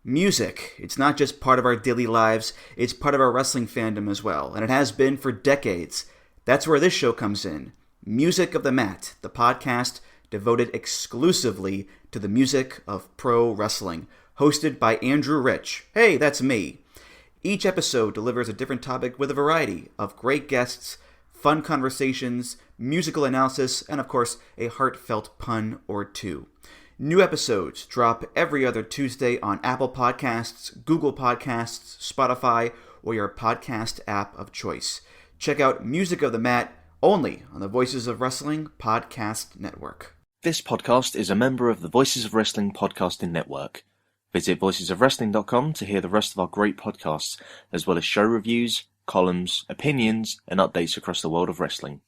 Music. It's not just part of our daily lives, it's part of our wrestling fandom as well, and it has been for decades. That's where this show comes in. Music of the Mat, the podcast devoted exclusively to the music of pro wrestling, hosted by Andrew Rich. Hey, that's me. Each episode delivers a different topic with a variety of great guests, fun conversations, musical analysis, and of course, a heartfelt pun or two. New episodes drop every other Tuesday on Apple Podcasts, Google Podcasts, Spotify, or your podcast app of choice. Check out Music of the Mat only on the Voices of Wrestling Podcast Network. This podcast is a member of the Voices of Wrestling Podcasting Network. Visit voicesofwrestling.com to hear the rest of our great podcasts, as well as show reviews, columns, opinions, and updates across the world of wrestling.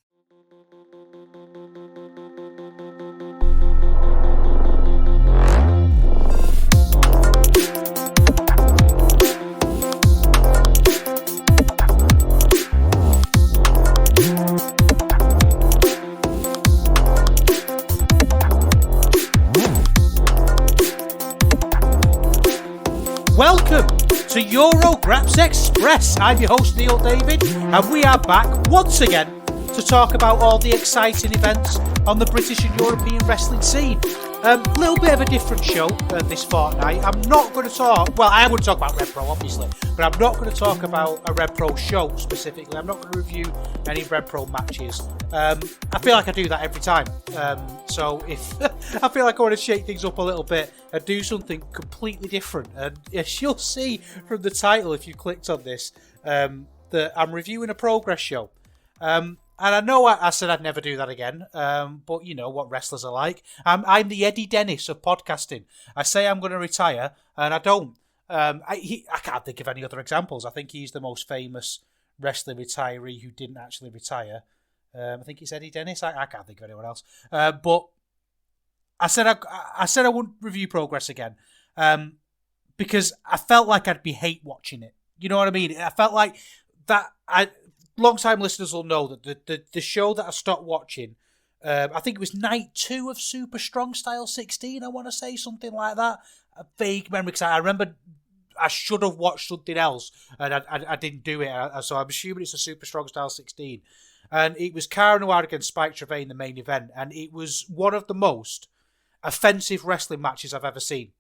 Welcome to Eurograps Express. I'm your host Neil David, and we are back once again to talk about all the exciting events on the British and European wrestling scene. A little bit of a different show this fortnight. I'm not going to talk, well, I am going to talk about RevPro obviously, but I'm not going to talk about a RevPro show specifically. I'm not going to review any RevPro matches. I feel like I do that every time. So if I feel like I want to shake things up a little bit and do something completely different, and as you'll see from the title if you clicked on this, that I'm reviewing a Progress show. And I know I said I'd never do that again, but you know what wrestlers are like. I'm the Eddie Dennis of podcasting. I say I'm going to retire, and I don't. I can't think of any other examples. I think he's the most famous wrestling retiree who didn't actually retire. I think it's Eddie Dennis. I can't think of anyone else. But I said I wouldn't review Progress again because I felt like I'd be hate watching it. You know what I mean? I felt like that. Long-time listeners will know that the show that I stopped watching, I think it was night 2 of Super Strong Style 16, I want to say, something like that. A vague memory, because I remember I should have watched something else, and I didn't do it, so I'm assuming it's a Super Strong Style 16. And it was Cara Noir against Spike Trevay in the main event, and it was one of the most offensive wrestling matches I've ever seen.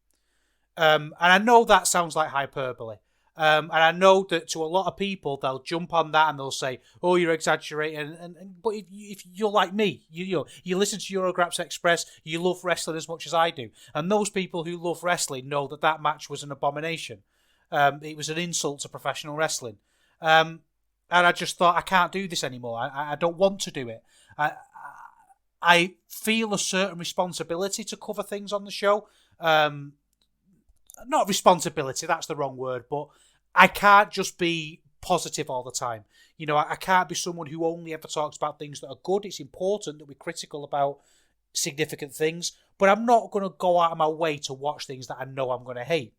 And I know that sounds like hyperbole. And I know that to a lot of people, they'll jump on that and they'll say, "Oh, you're exaggerating." But if you're like me, you listen to Eurograps Express, you love wrestling as much as I do, and those people who love wrestling know that match was an abomination. It was an insult to professional wrestling, and I just thought I can't do this anymore. I don't want to do it. I feel a certain responsibility to cover things on the show. Not responsibility, that's the wrong word, but I can't just be positive all the time. You know, I can't be someone who only ever talks about things that are good. It's important that we're critical about significant things, but I'm not going to go out of my way to watch things that I know I'm going to hate.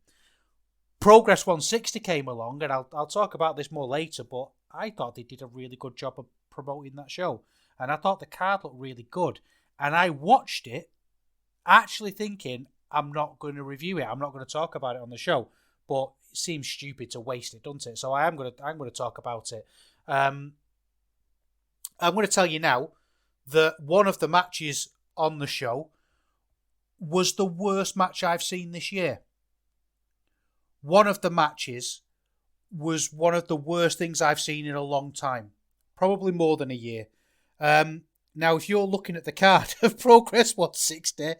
Progress 160 came along, and I'll talk about this more later, but I thought they did a really good job of promoting that show, and I thought the card looked really good, and I watched it actually thinking, I'm not going to review it. I'm not going to talk about it on the show. But it seems stupid to waste it, doesn't it? So I'm going to talk about it. I'm going to tell you now that one of the matches on the show was the worst match I've seen this year. One of the matches was one of the worst things I've seen in a long time. Probably more than a year. Now, if you're looking at the card of Progress 160,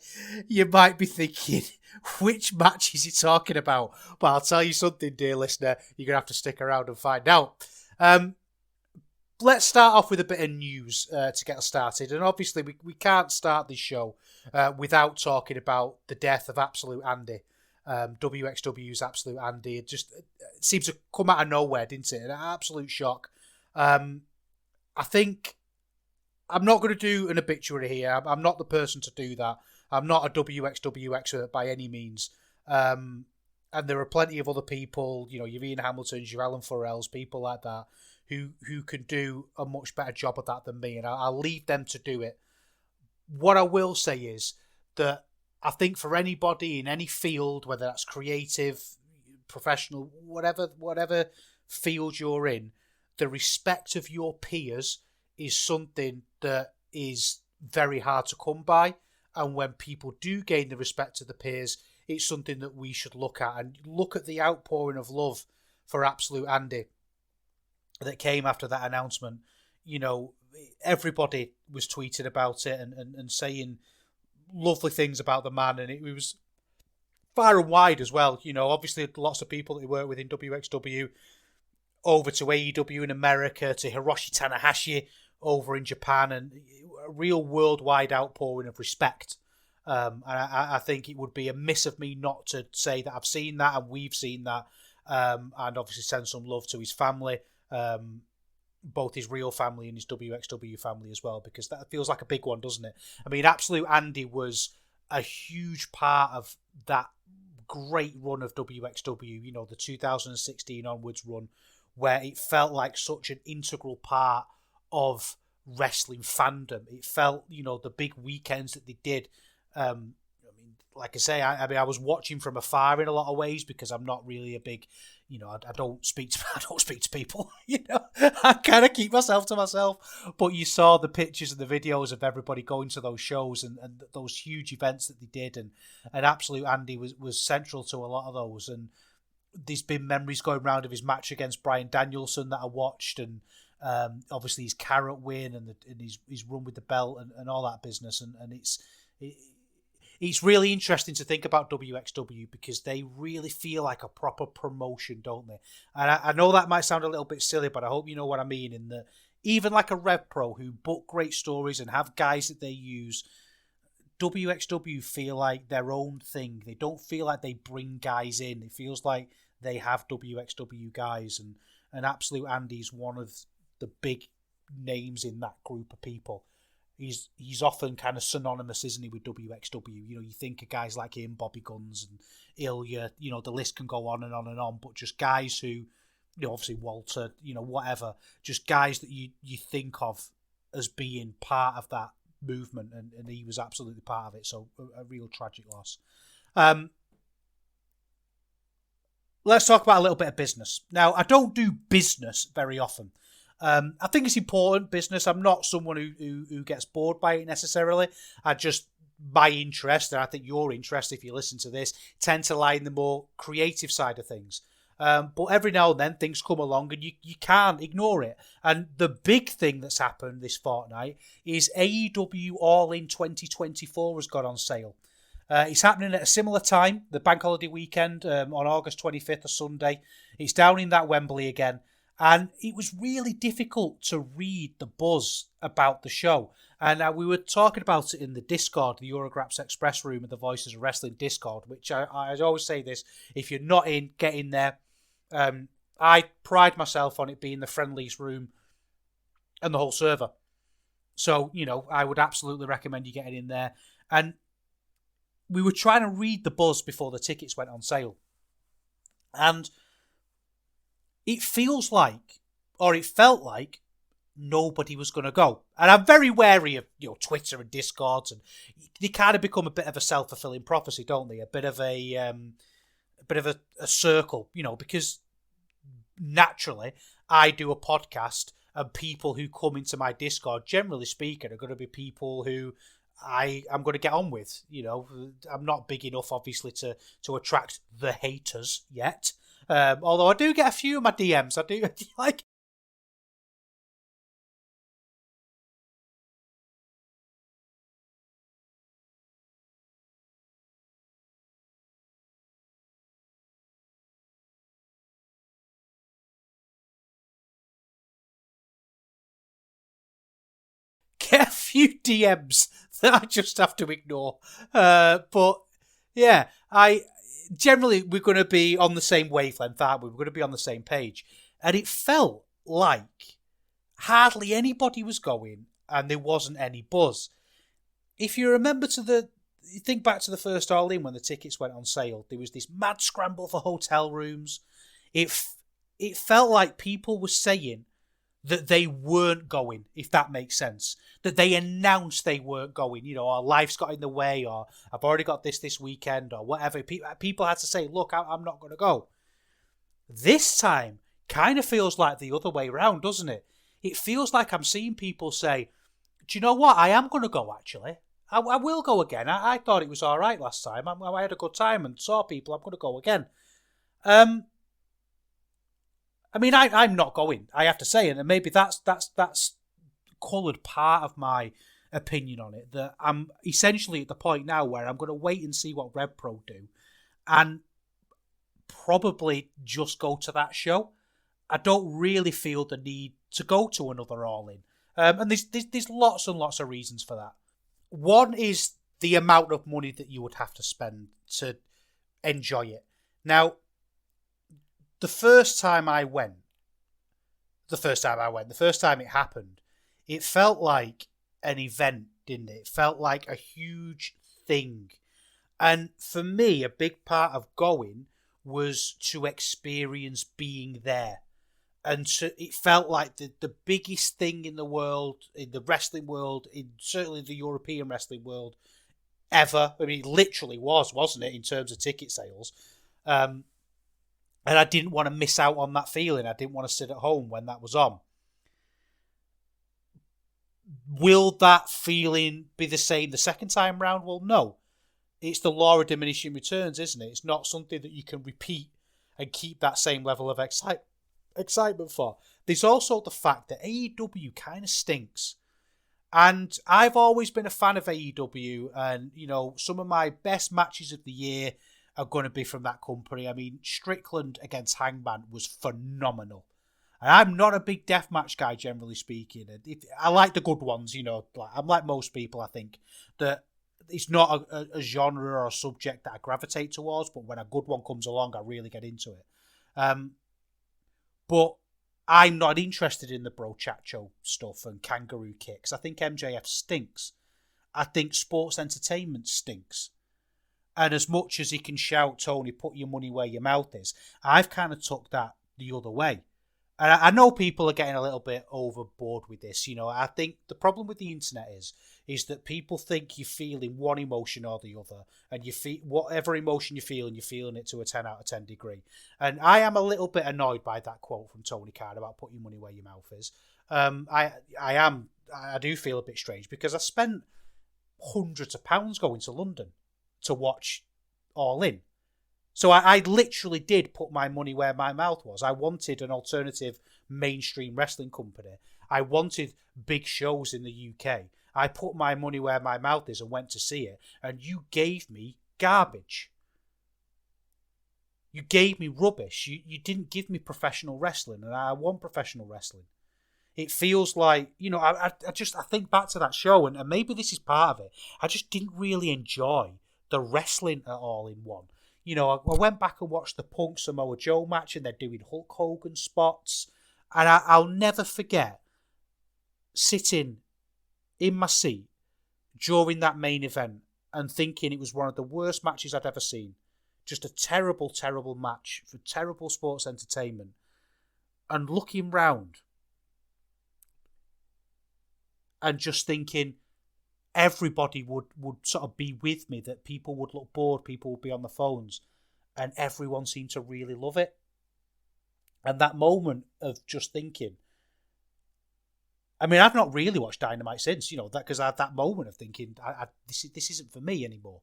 you might be thinking, which match is he talking about? But I'll tell you something, dear listener, you're going to have to stick around and find out. Let's start off with a bit of news to get us started. And obviously, we can't start this show without talking about the death of Absolute Andy. WXW's Absolute Andy. It just seems to come out of nowhere, didn't it? An absolute shock. I think I'm not going to do an obituary here. I'm not the person to do that. I'm not a WXW expert by any means. And there are plenty of other people, you know, your Ian Hamiltons, your Alan Farrells, people like that, who can do a much better job of that than me, and I'll leave them to do it. What I will say is that I think for anybody in any field, whether that's creative, professional, whatever field you're in, the respect of your peers is something that is very hard to come by. And when people do gain the respect of the peers, it's something that we should look at. And look at the outpouring of love for Absolute Andy that came after that announcement. You know, everybody was tweeting about it and saying lovely things about the man, and it was far and wide as well. You know, obviously lots of people that he worked with in WXW, over to AEW in America, to Hiroshi Tanahashi over in Japan, and a real worldwide outpouring of respect. And I think it would be amiss of me not to say that I've seen that and we've seen that, and obviously send some love to his family, both his real family and his WXW family as well, because that feels like a big one, doesn't it? I mean, Absolute Andy was a huge part of that great run of WXW, you know, the 2016 onwards run, where it felt like such an integral part of wrestling fandom. It felt, you know, the big weekends that they did. I mean, like I say, I was watching from afar in a lot of ways, because I'm not really a big, you know, I don't speak to people. You know, I kind of keep myself to myself. But you saw the pictures and the videos of everybody going to those shows and those huge events that they did, and Absolute Andy was central to a lot of those. And there's been memories going around of his match against Bryan Danielson that I watched, and obviously his Carrot win and his run with the belt and all that business, and it's really interesting to think about WXW, because they really feel like a proper promotion, don't they? And I know that might sound a little bit silly, but I hope you know what I mean, in that even like a RevPro, who book great stories and have guys that they use, WXW feel like their own thing. They don't feel like they bring guys in. It feels like they have WXW guys, and Absolute Andy's one of the big names in that group of people. He's often kind of synonymous, isn't he, with WXW? You know, you think of guys like him, Bobby Guns and Ilya, you know, the list can go on and on and on, but just guys who, you know, obviously Walter, you know, whatever, just guys that you think of as being part of that movement, and he was absolutely part of it, so a real tragic loss. Let's talk about a little bit of business. Now, I don't do business very often. I think it's important, business. I'm not someone who gets bored by it necessarily. My interest, and I think your interest, if you listen to this, tend to lie in the more creative side of things. But every now and then things come along and you can't ignore it. And the big thing that's happened this fortnight is AEW All In 2024 has got on sale. It's happening at a similar time, the bank holiday weekend, on August 25th, a Sunday. It's down in that Wembley again. And it was really difficult to read the buzz about the show. And we were talking about it in the Discord, the Eurograps Express Room of the Voices of Wrestling Discord, which I always say this, if you're not in, get in there. I pride myself on it being the friendliest room and the whole server. So, you know, I would absolutely recommend you getting in there. And we were trying to read the buzz before the tickets went on sale. And it feels like, or it felt like, nobody was going to go. And I'm very wary of, you know, Twitter and Discords, and they kind of become a bit of a self-fulfilling prophecy, don't they? A bit of a circle, you know, because naturally I do a podcast, and people who come into my Discord, generally speaking, are going to be people who I'm going to get on with. You know, I'm not big enough, obviously, to attract the haters yet. Although I do get a few of my DMs. I do like. Get a few DMs that I just have to ignore. But yeah, generally we're going to be on the same wavelength, aren't we? We're going to be on the same page. And it felt like hardly anybody was going and there wasn't any buzz. If you remember think back to the first All In when the tickets went on sale, there was this mad scramble for hotel rooms. It felt like people were saying that they weren't going, if that makes sense. That they announced they weren't going. You know, our life's got in the way, or I've already got this weekend, or whatever. People had to say, look, I'm not going to go. This time kind of feels like the other way around, doesn't it? It feels like I'm seeing people say, do you know what? I am going to go, actually. I will go again. I thought it was all right last time. I had a good time and saw people. I'm going to go again. I mean, I'm not going, I have to say, and maybe that's coloured part of my opinion on it, that I'm essentially at the point now where I'm going to wait and see what RevPro do and probably just go to that show. I don't really feel the need to go to another All In. And there's lots and lots of reasons for that. One is the amount of money that you would have to spend to enjoy it. Now, the first time it happened, it felt like an event, didn't it? It felt like a huge thing. And for me, a big part of going was to experience being there. And it felt like the biggest thing in the world, in the wrestling world, in certainly the European wrestling world, ever. I mean, it literally was, wasn't it, in terms of ticket sales? And I didn't want to miss out on that feeling. I didn't want to sit at home when that was on. Will that feeling be the same the second time round? Well, no. It's the law of diminishing returns, isn't it? It's not something that you can repeat and keep that same level of excitement for. There's also the fact that AEW kind of stinks. And I've always been a fan of AEW, and, you know, some of my best matches of the year are going to be from that company. I mean, Strickland against Hangman was phenomenal. And I'm not a big deathmatch guy, generally speaking. I like the good ones, you know. I'm like most people, I think, that it's not a genre or a subject that I gravitate towards, but when a good one comes along, I really get into it. But I'm not interested in the brochacho stuff and kangaroo kicks. I think MJF stinks. I think sports entertainment stinks. And as much as he can shout, Tony, put your money where your mouth is, I've kind of took that the other way. And I know people are getting a little bit overboard with this. You know, I think the problem with the internet is that people think you're feeling one emotion or the other, and you feel whatever emotion you're feeling it to a 10 out of 10 degree. And I am a little bit annoyed by that quote from Tony Khan about put your money where your mouth is. I do feel a bit strange because I spent hundreds of pounds going to London to watch All In. So I literally did put my money where my mouth was. I wanted an alternative mainstream wrestling company. I wanted big shows in the UK. I put my money where my mouth is and went to see it. And you gave me garbage. You gave me rubbish. You didn't give me professional wrestling, and I want professional wrestling. It feels like, you know, I think back to that show, and maybe this is part of it. I just didn't really enjoy the wrestling at all in one. You know, I went back and watched the Punk Samoa Joe match, and they're doing Hulk Hogan spots. And I'll never forget sitting in my seat during that main event and thinking it was one of the worst matches I'd ever seen. Just a terrible, terrible match for terrible sports entertainment. And looking round and just thinking everybody would sort of be with me, that people would look bored, people would be on the phones, and everyone seemed to really love it. And that moment of just thinking, I mean, I've not really watched Dynamite since, you know, that because I had that moment of thinking, this isn't for me anymore.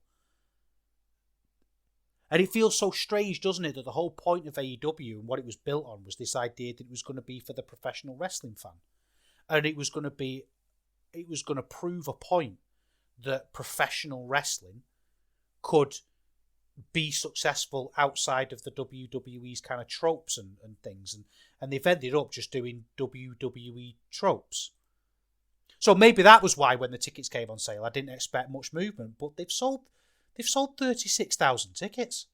And it feels so strange, doesn't it, that the whole point of AEW and what it was built on was this idea that it was going to be for the professional wrestling fan. And it was going to prove a point that professional wrestling could be successful outside of the WWE's kind of tropes and things. And they've ended up just doing WWE tropes. So maybe that was why when the tickets came on sale, I didn't expect much movement, but they've sold 36,000 tickets.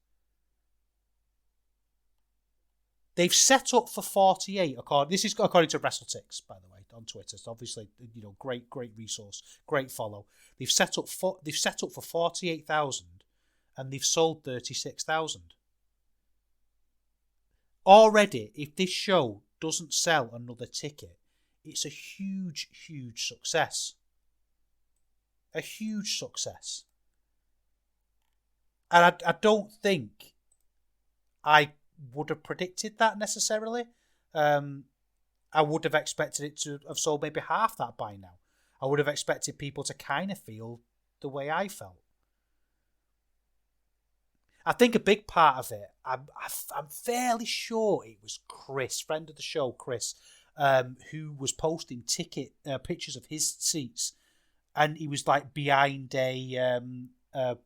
They've set up for 48. This is according to WrestleTix, by the way, on Twitter. So obviously, you know, great resource, great follow. They've set up for 48,000, and they've sold 36,000. Already, if this show doesn't sell another ticket, it's a huge, huge success. A huge success. And I don't think I would have predicted that necessarily. I would have expected it to have sold maybe half that by now. I would have expected people to kind of feel the way I felt. I think a big part of it, I'm fairly sure it was Chris, friend of the show, Chris, who was posting pictures of his seats, and he was like behind like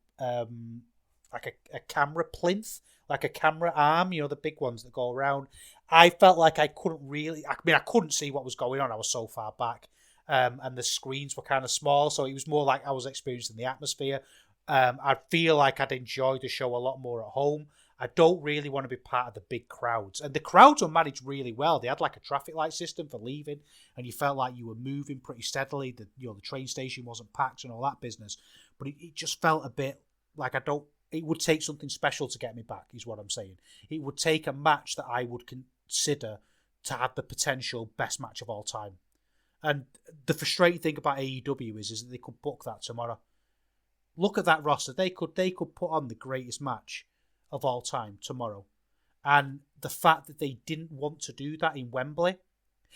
a camera plinth, like a camera arm, the big ones that go around. I felt like I couldn't see what was going on. I was so far back, and the screens were kind of small, so it was more like I was experiencing the atmosphere. I feel like I'd enjoy the show a lot more at home. I don't really want to be part of the big crowds. And the crowds were managed really well. They had like a traffic light system for leaving, and you felt like you were moving pretty steadily. The train station wasn't packed and all that business. But it just felt a bit like it would take something special to get me back, is what I'm saying. It would take a match that I would consider to have the potential best match of all time. And the frustrating thing about AEW is that they could book that tomorrow. Look at that roster. They could put on the greatest match of all time tomorrow. And the fact that they didn't want to do that in Wembley,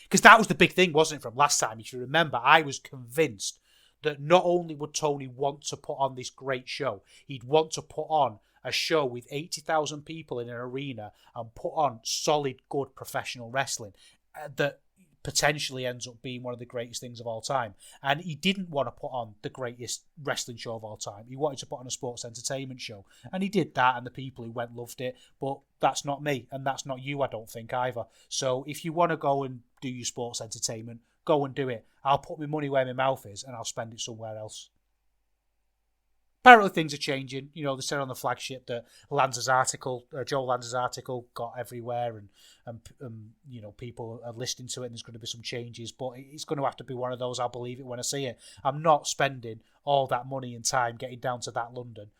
because that was the big thing, wasn't it, from last time? If you remember, I was convinced that not only would Tony want to put on this great show, he'd want to put on a show with 80,000 people in an arena and put on solid, good professional wrestling that potentially ends up being one of the greatest things of all time. And he didn't want to put on the greatest wrestling show of all time. He wanted to put on a sports entertainment show. And he did that, and the people who went loved it. But that's not me, and that's not you, I don't think, either. So if you want to go and do your sports entertainment, go and do it. I'll put my money where my mouth is, and I'll spend it somewhere else. Apparently things are changing. They said on the flagship that Joe Lanza's article got everywhere, and people are listening to it, and there's going to be some changes. But it's going to have to be one of those. I'll believe it when I see it. I'm not spending all that money and time getting down to that London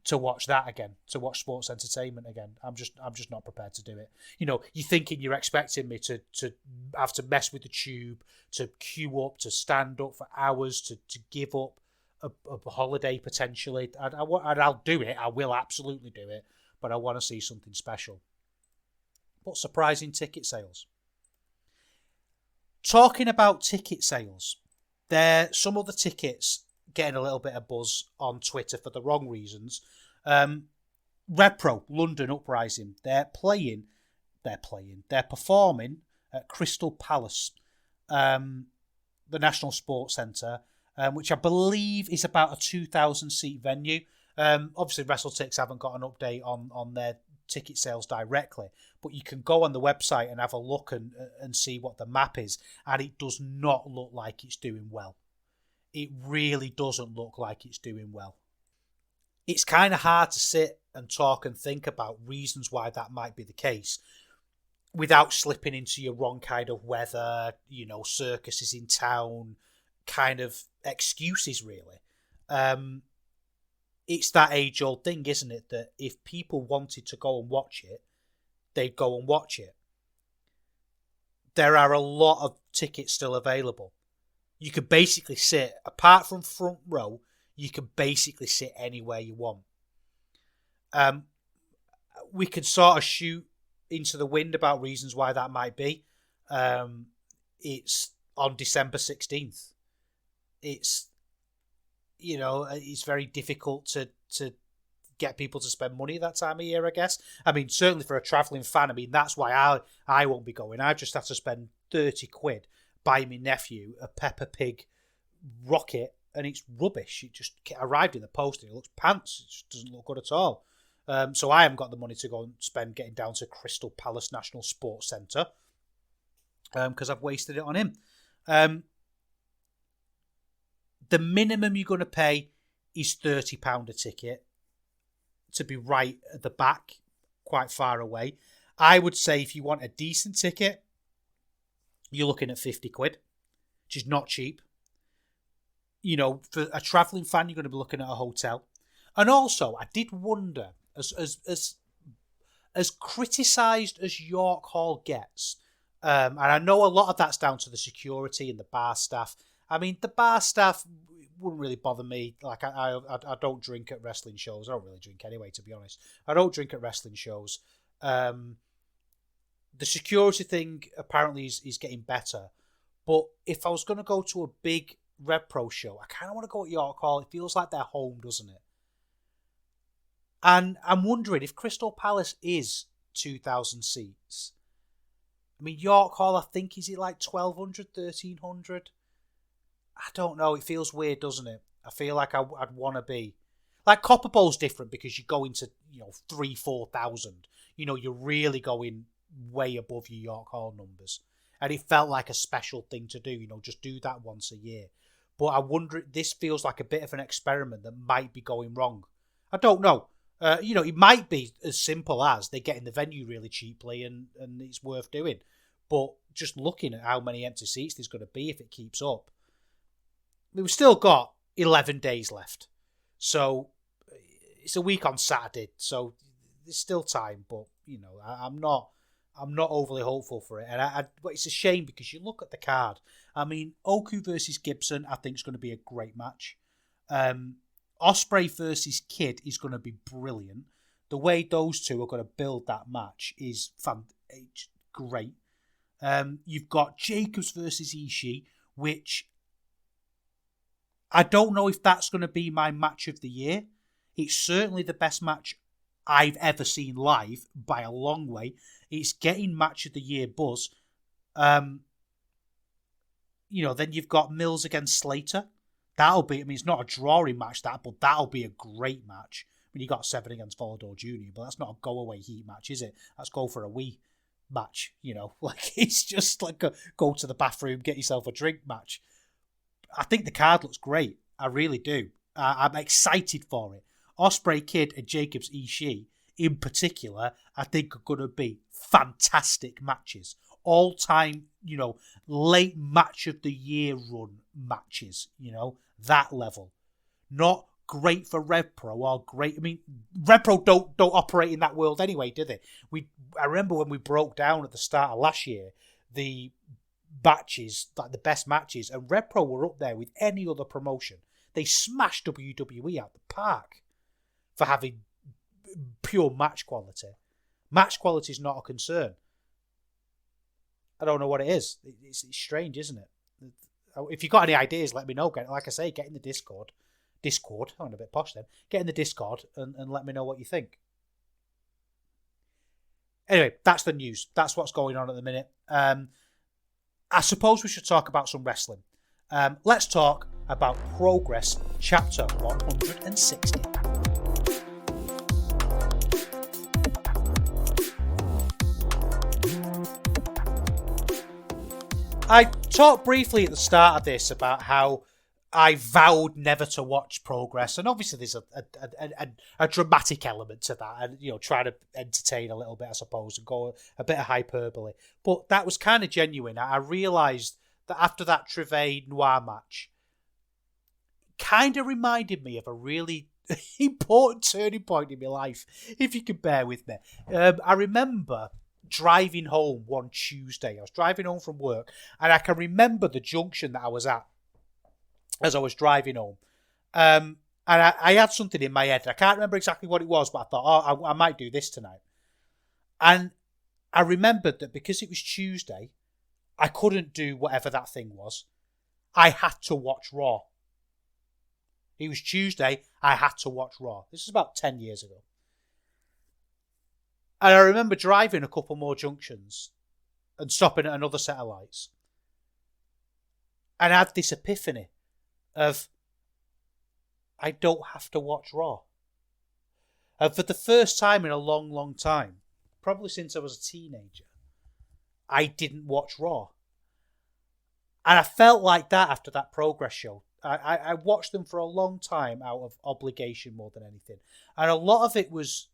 to watch that again, to watch sports entertainment again. I'm just not prepared to do it. You're thinking you're expecting me to have to mess with the tube, to queue up, to stand up for hours, to give up a holiday potentially, and I'll do it. I will absolutely do it, but I want to see something special. But surprising ticket sales. Talking about ticket sales, some other tickets getting a little bit of buzz on Twitter for the wrong reasons. RevPro, London Uprising, they're performing at Crystal Palace, the National Sports Centre, which I believe is about a 2,000 seat venue. Obviously, WrestleTix haven't got an update on their ticket sales directly, but you can go on the website and have a look and see what the map is, and it does not look like it's doing well. It really doesn't look like it's doing well. It's kind of hard to sit and talk and think about reasons why that might be the case without slipping into your wrong kind of weather, circuses in town, kind of excuses, really. It's that age-old thing, isn't it, that if people wanted to go and watch it, they'd go and watch it. There are a lot of tickets still available. You could basically sit, apart from front row, you can basically sit anywhere you want. We could sort of shoot into the wind about reasons why that might be. It's on December 16th. It's very difficult to get people to spend money that time of year, I guess. I mean, certainly for a travelling fan, that's why I won't be going. I just have to spend 30 quid buy my nephew a Peppa Pig rocket, and it's rubbish. It just arrived in the post and it looks pants. It just doesn't look good at all. So I haven't got the money to go and spend getting down to Crystal Palace National Sports Centre because I've wasted it on him. The minimum you're going to pay is £30 a ticket to be right at the back, quite far away. I would say if you want a decent ticket, you're looking at 50 quid, which is not cheap. For a travelling fan, you're going to be looking at a hotel. And also, I did wonder, as criticised as York Hall gets, and I know a lot of that's down to the security and the bar staff. I mean, the bar staff, wouldn't really bother me. Like I don't drink at wrestling shows. I don't really drink anyway, to be honest. I don't drink at wrestling shows. The security thing apparently is getting better. But if I was going to go to a big RevPro show, I kind of want to go at York Hall. It feels like they're home, doesn't it? And I'm wondering if Crystal Palace is 2,000 seats. I mean, York Hall, I think, is it like 1,200, 1,300? I don't know. It feels weird, doesn't it? I feel like I'd want to be... Like, Copper Bowl's different because you go into, 3,000, 4,000. You're really going way above your York Hall numbers. And it felt like a special thing to do, just do that once a year. But I wonder, this feels like a bit of an experiment that might be going wrong. I don't know. It might be as simple as they're getting the venue really cheaply and it's worth doing. But just looking at how many empty seats there's going to be if it keeps up, we've still got 11 days left. So it's a week on Saturday, so there's still time. But, I'm not overly hopeful for it. And but it's a shame because you look at the card. I mean, Oku versus Gibson, I think is going to be a great match. Ospreay versus Kidd is going to be brilliant. The way those two are going to build that match is great. You've got Jacobs versus Ishii, which I don't know if that's going to be my match of the year. It's certainly the best match I've ever seen live by a long way. It's getting match of the year buzz. Then you've got Mills against Slater. That'll be, it's not a drawing match, but that'll be a great match. I mean, you got 7 against Volador Jr., but that's not a go-away heat match, is it? That's go for a wee match, Like, it's just like a go to the bathroom, get yourself a drink match. I think the card looks great. I really do. I'm excited for it. Ospreay, Kidd, and Jacobs Ishii, in particular, I think are going to be fantastic matches. All-time, late match of the year run matches, that level. Not great for RevPro or great. I mean, RevPro don't operate in that world anyway, do they? I remember when we broke down at the start of last year, the matches, like the best matches, and RevPro were up there with any other promotion. They smashed WWE out the park for having pure match quality. Match quality is not a concern. I don't know what it is. It's strange, isn't it? If you've got any ideas, let me know. Like I say, get in the Discord. I'm a bit posh then. Get in the Discord and let me know what you think. Anyway, that's the news. That's what's going on at the minute. I suppose we should talk about some wrestling. Let's talk about Progress Chapter 160. I talked briefly at the start of this about how I vowed never to watch Progress, and obviously there's a dramatic element to that, and try to entertain a little bit, I suppose, and go a bit of hyperbole. But that was kind of genuine. I realised that after that Trivet Noir match, kind of reminded me of a really important turning point in my life, if you can bear with me. I remember driving home one Tuesday. I was driving home from work, and I can remember the junction that I was at as I was driving home. And I had something in my head. I can't remember exactly what it was, but I thought, I might do this tonight. And I remembered that because it was Tuesday, I couldn't do whatever that thing was. I had to watch Raw. It was Tuesday, I had to watch Raw. This was about 10 years ago. And I remember driving a couple more junctions and stopping at another set of lights. And I had this epiphany of, I don't have to watch Raw. And for the first time in a long, long time, probably since I was a teenager, I didn't watch Raw. And I felt like that after that Progress show. I watched them for a long time out of obligation more than anything. And a lot of it was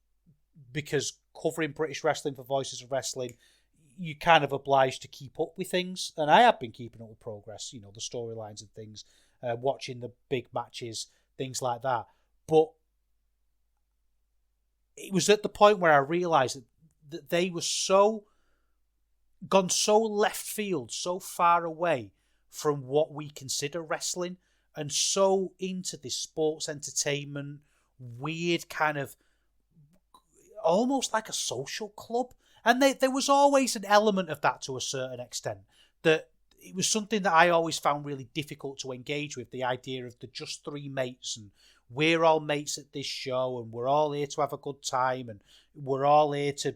because covering British wrestling for Voices of Wrestling, you kind of obliged to keep up with things. And I have been keeping up with Progress, the storylines and things, watching the big matches, things like that. But it was at the point where I realised that they were gone so left field, so far away from what we consider wrestling and so into this sports entertainment, weird kind of, almost like a social club. And there was always an element of that to a certain extent. That it was something that I always found really difficult to engage with, the idea of the just three mates, and we're all mates at this show, and we're all here to have a good time, and we're all here to,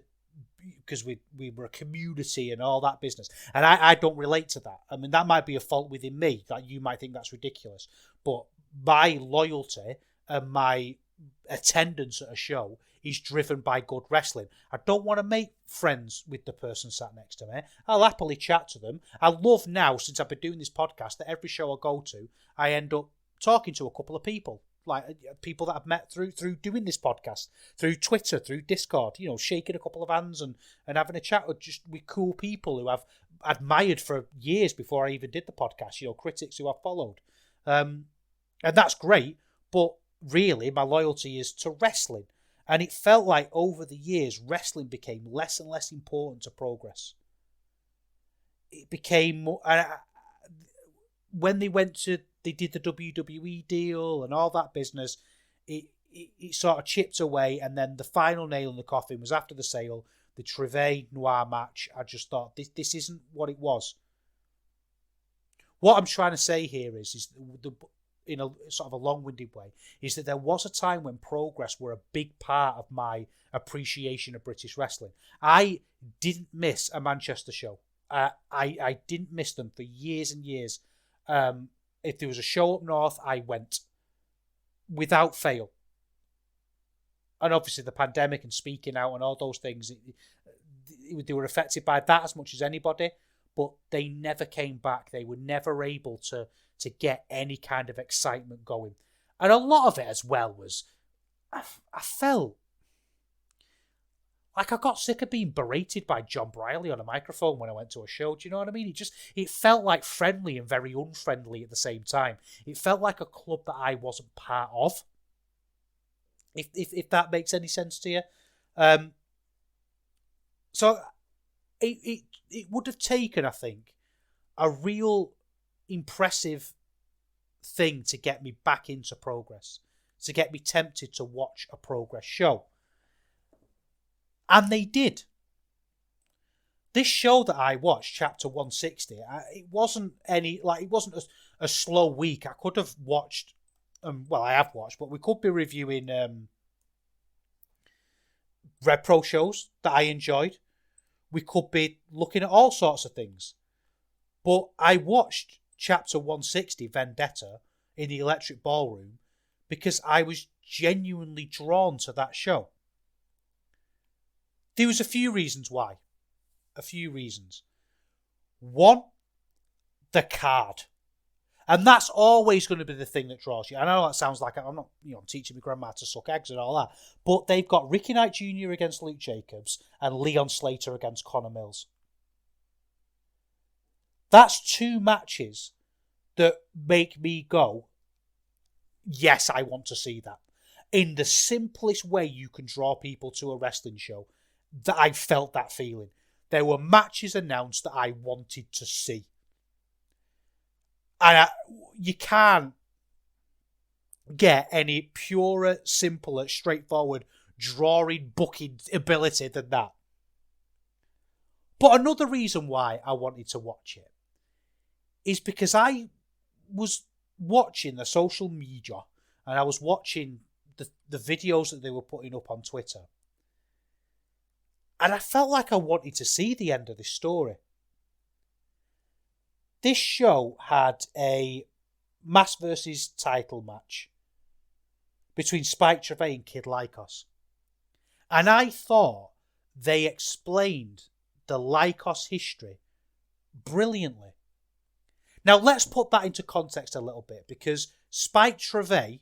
because we were a community and all that business. And I don't relate to that. I mean, that might be a fault within me, that you might think that's ridiculous. But my loyalty and my attendance at a show is driven by good wrestling. I don't want to make friends with the person sat next to me. I'll happily chat to them. I love now, since I've been doing this podcast, that every show I go to, I end up talking to a couple of people. Like people that I've met through doing this podcast, through Twitter, through Discord, shaking a couple of hands and having a chat with cool people who I've admired for years before I even did the podcast, critics who I've followed. And that's great, but really my loyalty is to wrestling. And it felt like over the years, wrestling became less and less important to Progress. It became more, when they did the WWE deal and all that business, it sort of chipped away. And then the final nail in the coffin was after the sale, the Trivet Noir match. I just thought, this isn't what it was. What I'm trying to say here is in a sort of a long-winded way, is that there was a time when Progress were a big part of my appreciation of British wrestling. I didn't miss a Manchester show. I didn't miss them for years and years. If there was a show up north, I went without fail. And obviously the pandemic and speaking out and all those things, they were affected by that as much as anybody, but they never came back. They were never able to get any kind of excitement going. And a lot of it as well was, I felt like I got sick of being berated by John Briley on a microphone when I went to a show. Do you know what I mean? It felt like friendly and very unfriendly at the same time. It felt like a club that I wasn't part of. If that makes any sense to you. So it would have taken, I think, a real impressive thing to get me back into Progress, to get me tempted to watch a Progress show. And they did. This show that I watched, Chapter 160, it wasn't a slow week. I could have watched, I have watched, but we could be reviewing RevPro shows that I enjoyed. We could be looking at all sorts of things. But I watched Chapter 160, Vendetta, in the Electric Ballroom because I was genuinely drawn to that show. There was a few reasons why. A few reasons. One, the card. And that's always going to be the thing that draws you. I know that sounds like I'm not, I'm teaching my grandma to suck eggs and all that. But they've got Ricky Knight Jr. against Luke Jacobs and Leon Slater against Connor Mills. That's two matches that make me go, yes, I want to see that. In the simplest way you can draw people to a wrestling show, that I felt that feeling. There were matches announced that I wanted to see. And you can't get any purer, simpler, straightforward drawing, booking ability than that. But another reason why I wanted to watch it is because I was watching the social media and I was watching the videos that they were putting up on Twitter. And I felt like I wanted to see the end of this story. This show had a mass versus title match between Spike Trivet and Kid Lycos. And I thought they explained the Lycos history brilliantly. Now, let's put that into context a little bit, because Spike Trivet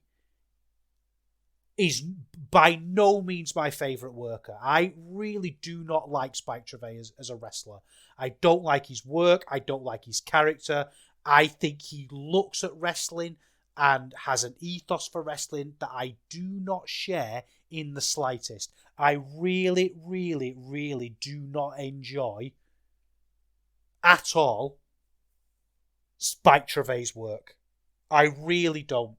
is by no means my favourite worker. I really do not like Spike Trivet as a wrestler. I don't like his work. I don't like his character. I think he looks at wrestling and has an ethos for wrestling that I do not share in the slightest. I really, really, really do not enjoy at all Spike Trivet's work. I really don't.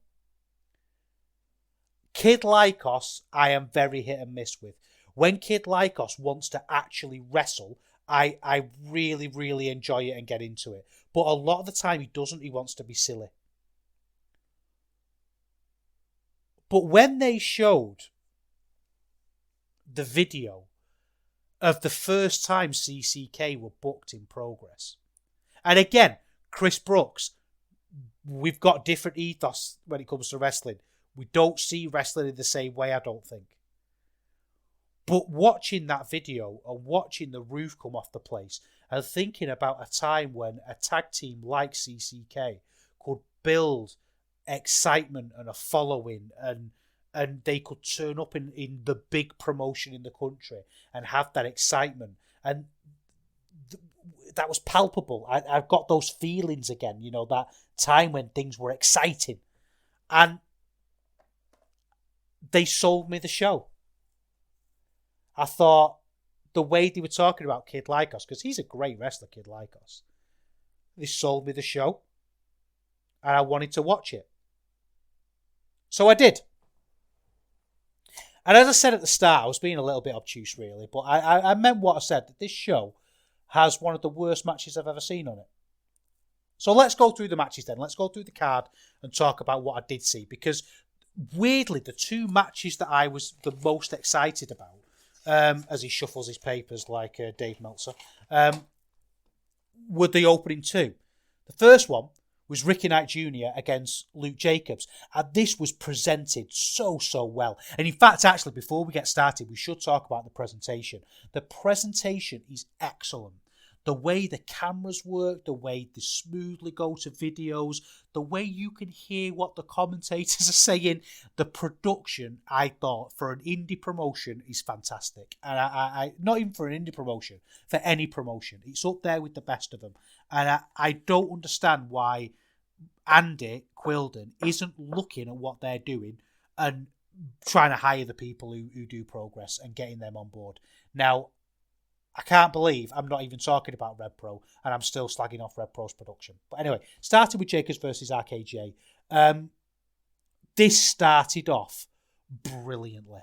Kid Lycos, I am very hit and miss with. When Kid Lycos wants to actually wrestle, I really, really enjoy it and get into it. But a lot of the time he doesn't. He wants to be silly. But when they showed the video of the first time CCK were booked in Progress, and again, Chris Brooks, we've got different ethos when it comes to wrestling. We don't see wrestling in the same way, I don't think. But watching that video and watching the roof come off the place and thinking about a time when a tag team like CCK could build excitement and a following and they could turn up in the big promotion in the country and have that excitement. And that was palpable. I've got those feelings again, you know, that time when things were exciting. And they sold me the show. I thought the way they were talking about Kid Lycos, because he's a great wrestler, Kid Lycos, they sold me the show. And I wanted to watch it. So I did. And as I said at the start, I was being a little bit obtuse, really, but I meant what I said, that this show has one of the worst matches I've ever seen on it. So let's go through the matches then. Let's go through the card and talk about what I did see, because weirdly, the two matches that I was the most excited about, as he shuffles his papers like Dave Meltzer, were the opening two. The first one was Ricky Knight Jr. against Luke Jacobs. And this was presented so well. And in fact, actually, before we get started, we should talk about the presentation. The presentation is excellent. The way the cameras work, the way they smoothly go to videos, the way you can hear what the commentators are saying, the production, I thought, for an indie promotion is fantastic. And I not even for an indie promotion, for any promotion. It's up there with the best of them. And I don't understand why Andy Quilden isn't looking at what they're doing and trying to hire the people who do Progress and getting them on board. Now, I can't believe I'm not even talking about RevPro and I'm still slagging off RevPro's production. But anyway, starting with Jacobs versus RKJ. This started off brilliantly.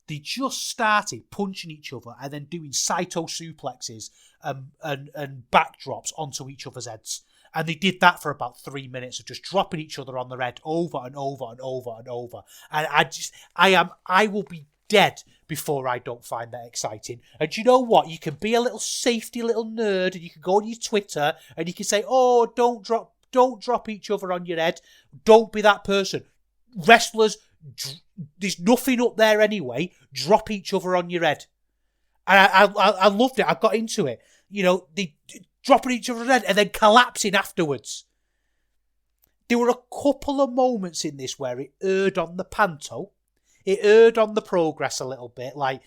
They just started punching each other and then doing Saito suplexes and backdrops onto each other's heads. And they did that for about 3 minutes of just dropping each other on their head over and over and over and over. And I will be dead before I don't find that exciting. And do you know what? You can be a little safety little nerd and you can go on your Twitter and you can say, oh, don't drop each other on your head. Don't be that person. Wrestlers, there's nothing up there anyway. Drop each other on your head. And I loved it. I got into it. You know, they dropping each other on their head and then collapsing afterwards. There were a couple of moments in this where it erred on the panto. It erred on the Progress a little bit. Like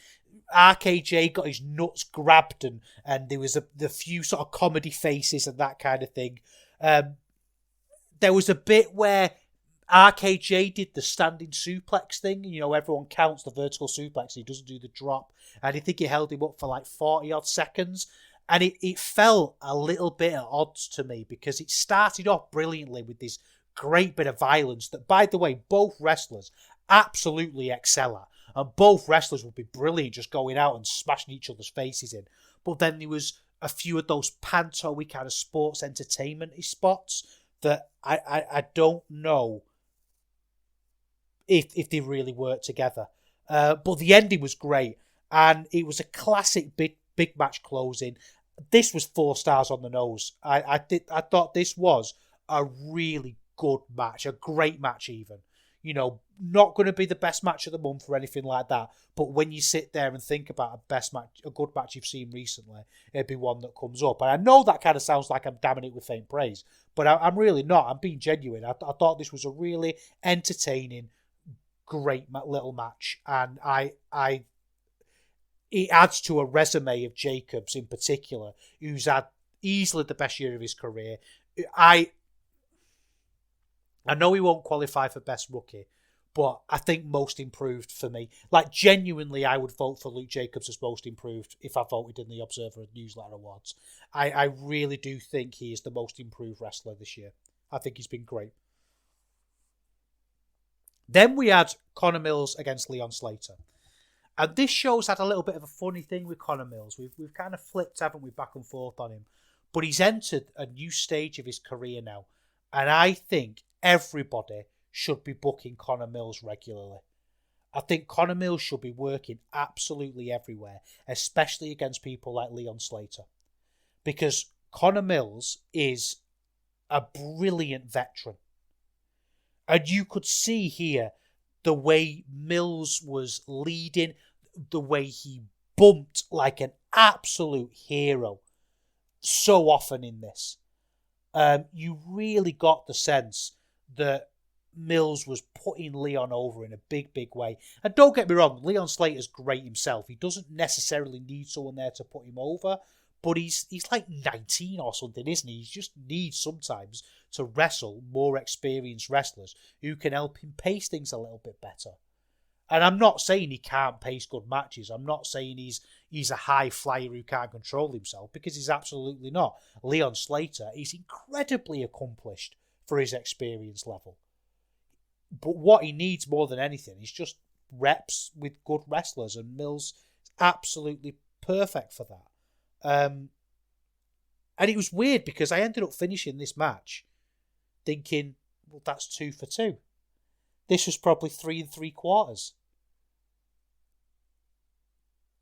RKJ got his nuts grabbed and there was the few sort of comedy faces and that kind of thing. There was a bit where RKJ did the standing suplex thing. You know, everyone counts the vertical suplex. He doesn't do the drop. And I think he held him up for like 40 odd seconds. And it felt a little bit at odds to me because it started off brilliantly with this great bit of violence that, by the way, both wrestlers absolutely excel at. And both wrestlers would be brilliant just going out and smashing each other's faces in. But then there was a few of those panto-y kind of sports entertainment-y spots that I don't know if they really work together. But the ending was great. And it was a classic big match closing. This was 4 stars on the nose. I thought this was a really good match, a great match even. You know, not going to be the best match of the month or anything like that. But when you sit there and think about a good match you've seen recently, it'd be one that comes up. And I know that kind of sounds like I'm damning it with faint praise, but I'm really not. I'm being genuine. I thought this was a really entertaining, great little match, and it adds to a resume of Jacobs in particular, who's had easily the best year of his career. I know he won't qualify for best rookie, but I think most improved for me. Like, genuinely, I would vote for Luke Jacobs as most improved if I voted in the Observer Newsletter Awards. I really do think he is the most improved wrestler this year. I think he's been great. Then we had Connor Mills against Leon Slater. And this show's had a little bit of a funny thing with Connor Mills. We've kind of flipped, haven't we, back and forth on him. But he's entered a new stage of his career now. And I think everybody should be booking Connor Mills regularly. I think Connor Mills should be working absolutely everywhere, especially against people like Leon Slater. Because Connor Mills is a brilliant veteran. And you could see here the way Mills was leading, the way he bumped like an absolute hero so often in this. You really got the sense that Mills was putting Leon over in a big, big way. And don't get me wrong, Leon Slater's great himself. He doesn't necessarily need someone there to put him over, but he's like 19 or something, isn't he? He just needs sometimes to wrestle more experienced wrestlers who can help him pace things a little bit better. And I'm not saying he can't pace good matches. I'm not saying he's a high flyer who can't control himself, because he's absolutely not. Leon Slater is incredibly accomplished for his experience level. But what he needs more than anything is just reps with good wrestlers, and Mills is absolutely perfect for that. And it was weird because I ended up finishing this match thinking, well, that's 2 for 2. This was probably 3 3/4.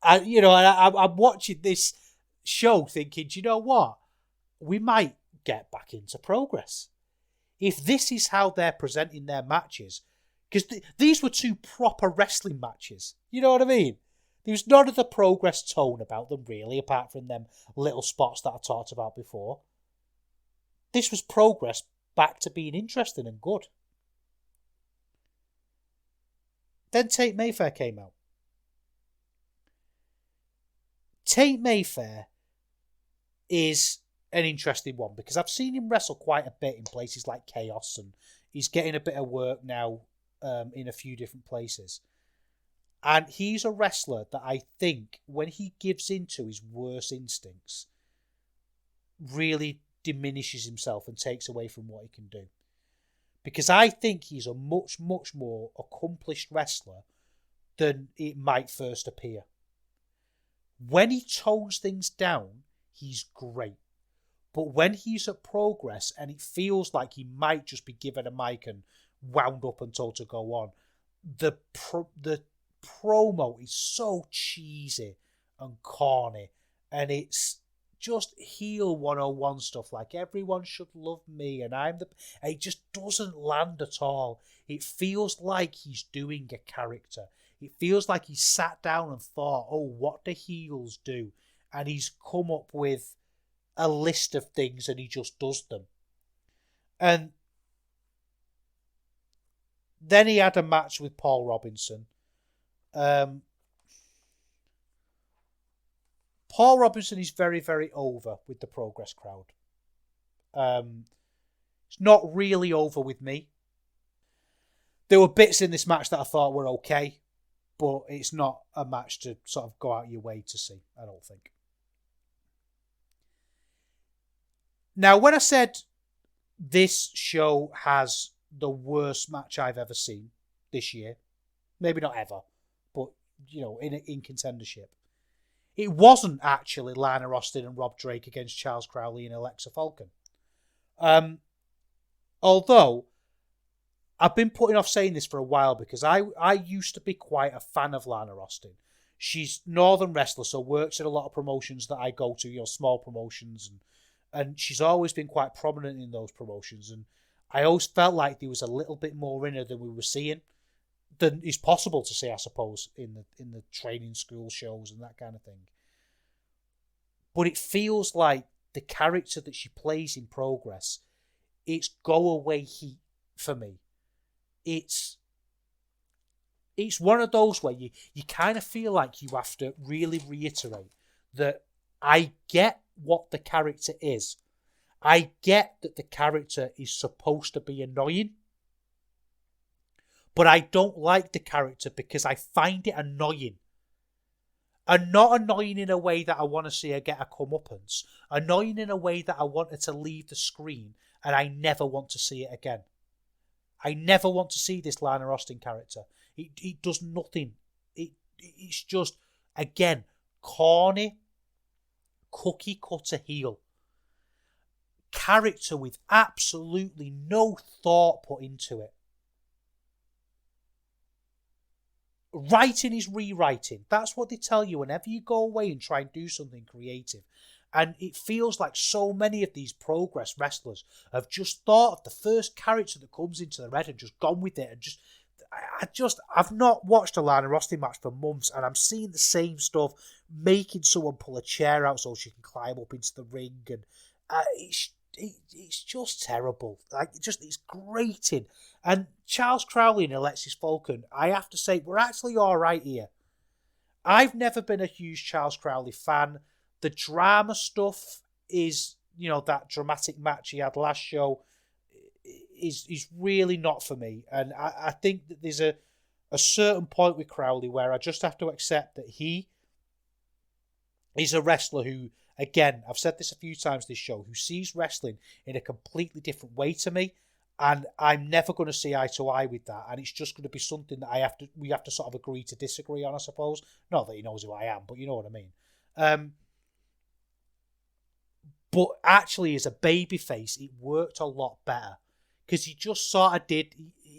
I'm watching this show thinking, do you know what? We might get back into Progress. If this is how they're presenting their matches, because these were 2 proper wrestling matches. You know what I mean? There was none of the Progress tone about them, really, apart from them little spots that I talked about before. This was Progress back to being interesting and good. Then Tate Mayfair came out. Tate Mayfair is an interesting one because I've seen him wrestle quite a bit in places like Chaos, and he's getting a bit of work now in a few different places. And he's a wrestler that I think, when he gives into his worst instincts, really diminishes himself and takes away from what he can do. Because I think he's a much, much more accomplished wrestler than it might first appear. When he tones things down, he's great. But when he's at Progress and it feels like he might just be given a mic and wound up and told to go on, the promo is so cheesy and corny, and it's just heel 101 stuff like everyone should love me and it just doesn't land at all. It feels like he's doing a character. It feels like he sat down and thought, oh, what do heels do? And he's come up with a list of things and he just does them. And then he had a match with Paul Robinson. Paul Robinson is very, very over with the Progress crowd. It's not really over with me. There were bits in this match that I thought were okay, but it's not a match to sort of go out your way to see, I don't think. Now, when I said this show has the worst match I've ever seen this year, maybe not ever, but, you know, in contendership, it wasn't actually Lana Austin and Rob Drake against Charles Crowley and Alexa Falcon. Although, I've been putting off saying this for a while because I used to be quite a fan of Lana Austin. She's Northern wrestler, so works at a lot of promotions that I go to, you know, small promotions, and she's always been quite prominent in those promotions. And I always felt like there was a little bit more in her than we were seeing, than is possible to see, I suppose, in the training school shows and that kind of thing. But it feels like the character that she plays in Progress, it's go away heat for me. It's one of those where you kind of feel like you have to really reiterate that I get what the character is. I get that the character is supposed to be annoying, but I don't like the character because I find it annoying. And not annoying in a way that I want to see her get a comeuppance. Annoying in a way that I want her to leave the screen and I never want to see it again. I never want to see this Lana Austin character. It does nothing. It's just, again, corny, cookie cutter heel. Character with absolutely no thought put into it. Writing is rewriting. That's what they tell you whenever you go away and try and do something creative. And it feels like so many of these Progress wrestlers have just thought of the first character that comes into their head and just gone with it. And I've not watched a Lana Austin match for months, and I'm seeing the same stuff, making someone pull a chair out so she can climb up into the ring, and it's just terrible. It's grating. And Charles Crowley and Alexis Falcon, I have to say, we're actually all right here. I've never been a huge Charles Crowley fan. The drama stuff is, that dramatic match he had last show is really not for me. And I think that there's a certain point with Crowley where I just have to accept that he is a wrestler who, again, I've said this a few times this show, who sees wrestling in a completely different way to me, and I'm never going to see eye to eye with that, and it's just going to be something that we have to sort of agree to disagree on, I suppose. Not that he knows who I am, but you know what I mean. But actually, as a babyface, it worked a lot better, because he just sort of did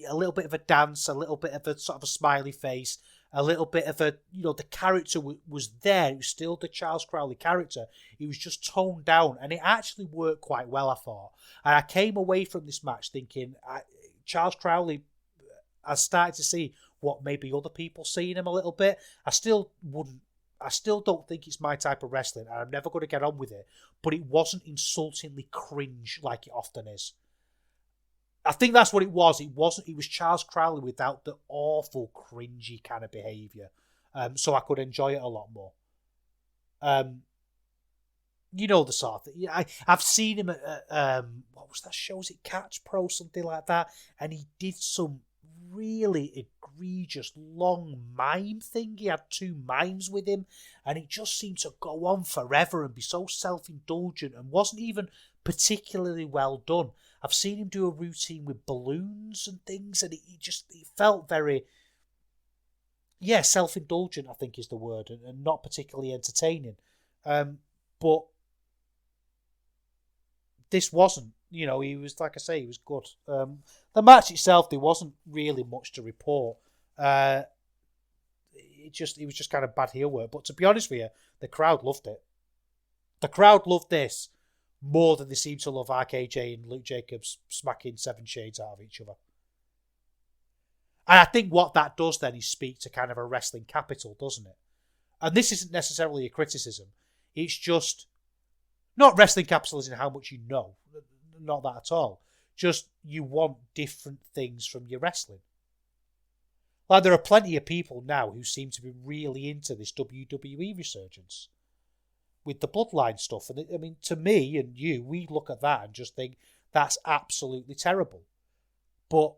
a little bit of a dance, a little bit of a sort of a smiley face, a little bit of a, the character was there. It was still the Charles Crowley character. He was just toned down, and it actually worked quite well, I thought. And I came away from this match thinking, Charles Crowley, I started to see what maybe other people see in him a little bit. I still don't think it's my type of wrestling, and I'm never going to get on with it, but it wasn't insultingly cringe like it often is. I think that's what it was. It was Charles Crowley without the awful cringy kind of behaviour. So I could enjoy it a lot more. The sort of thing. I've seen him at, what was that show? Was it Catch Pro? Something like that. And he did some really egregious long mime thing. He had 2 mimes with him, and it just seemed to go on forever and be so self-indulgent and wasn't even particularly well done. I've seen him do a routine with balloons and things, and it felt very, self-indulgent, I think is the word, and not particularly entertaining. But this wasn't. He was, like I say, he was good. The match itself, there wasn't really much to report. It was just kind of bad heel work. But to be honest with you, the crowd loved it. The crowd loved this more than they seem to love RKJ and Luke Jacobs smacking 7 shades out of each other. And I think what that does then is speak to kind of a wrestling capital, doesn't it? And this isn't necessarily a criticism. It's just not wrestling capital as in how much you know. Not that at all. Just you want different things from your wrestling. Like, there are plenty of people now who seem to be really into this WWE resurgence with the bloodline stuff. And I mean, to me and you, we look at that and just think that's absolutely terrible. But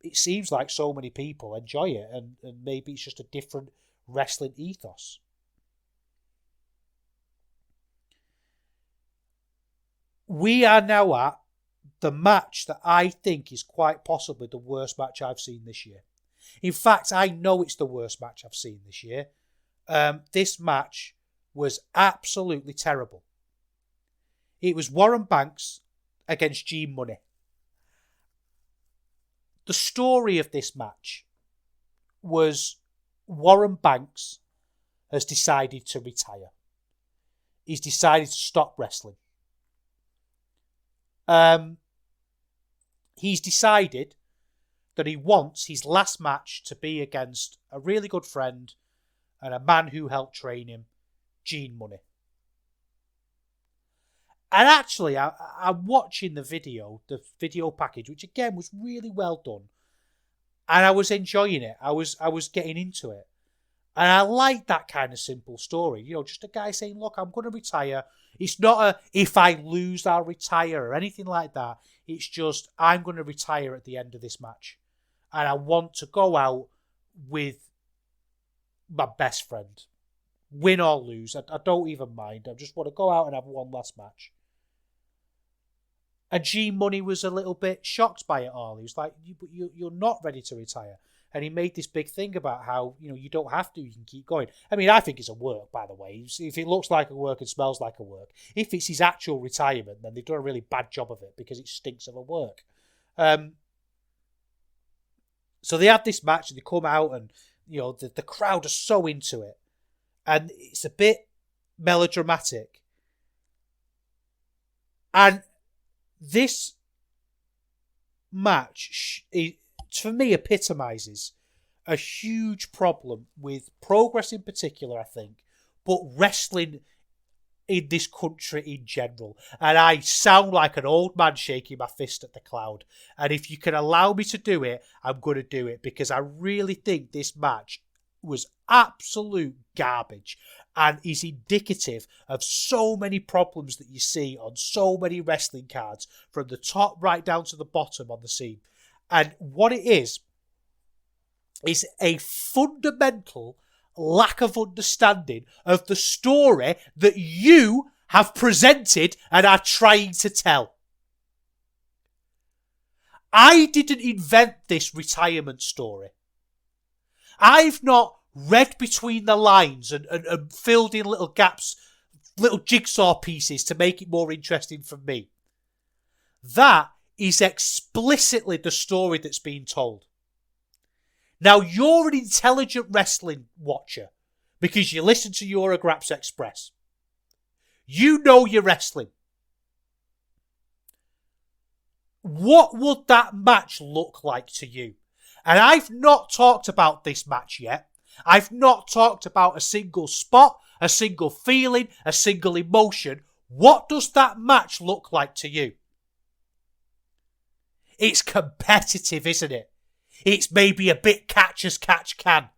it seems like so many people enjoy it, and maybe it's just a different wrestling ethos. We are now at the match that I think is quite possibly the worst match I've seen this year. In fact, I know it's the worst match I've seen this year. This match was absolutely terrible. It was Warren Banks against Gene Money. The story of this match was Warren Banks has decided to retire. He's decided to stop wrestling. He's decided that he wants his last match to be against a really good friend and a man who helped train him, Gene Money. And actually, I'm watching the video package, which again was really well done. And I was enjoying it. I was getting into it. And I like that kind of simple story. Just a guy saying, look, I'm going to retire. It's not a, if I lose, I'll retire or anything like that. It's just, I'm going to retire at the end of this match. And I want to go out with my best friend. Win or lose. I don't even mind. I just want to go out and have one last match. And G Money was a little bit shocked by it all. He was like, you're not ready to retire. And he made this big thing about how, you don't have to, you can keep going. I mean, I think it's a work, by the way. If it looks like a work and smells like a work, if it's his actual retirement, then they've done a really bad job of it because it stinks of a work. So they had this match and they come out and, the crowd are so into it. And it's a bit melodramatic. And this match, for me, epitomizes a huge problem with Progress in particular, I think, but wrestling in this country in general. And I sound like an old man shaking my fist at the cloud. And if you can allow me to do it, I'm going to do it, because I really think this match was absolute garbage and is indicative of so many problems that you see on so many wrestling cards, from the top right down to the bottom on the scene. And what it is a fundamental lack of understanding of the story that you have presented and are trying to tell. I didn't invent this retirement story. I've not read between the lines and filled in little gaps, little jigsaw pieces to make it more interesting for me. That is explicitly the story that's being told. Now, you're an intelligent wrestling watcher because you listen to Eurograps Express. You know your wrestling. What would that match look like to you? And I've not talked about this match yet. I've not talked about a single spot, a single feeling, a single emotion. What does that match look like to you? It's competitive, isn't it? It's maybe a bit catch as catch can.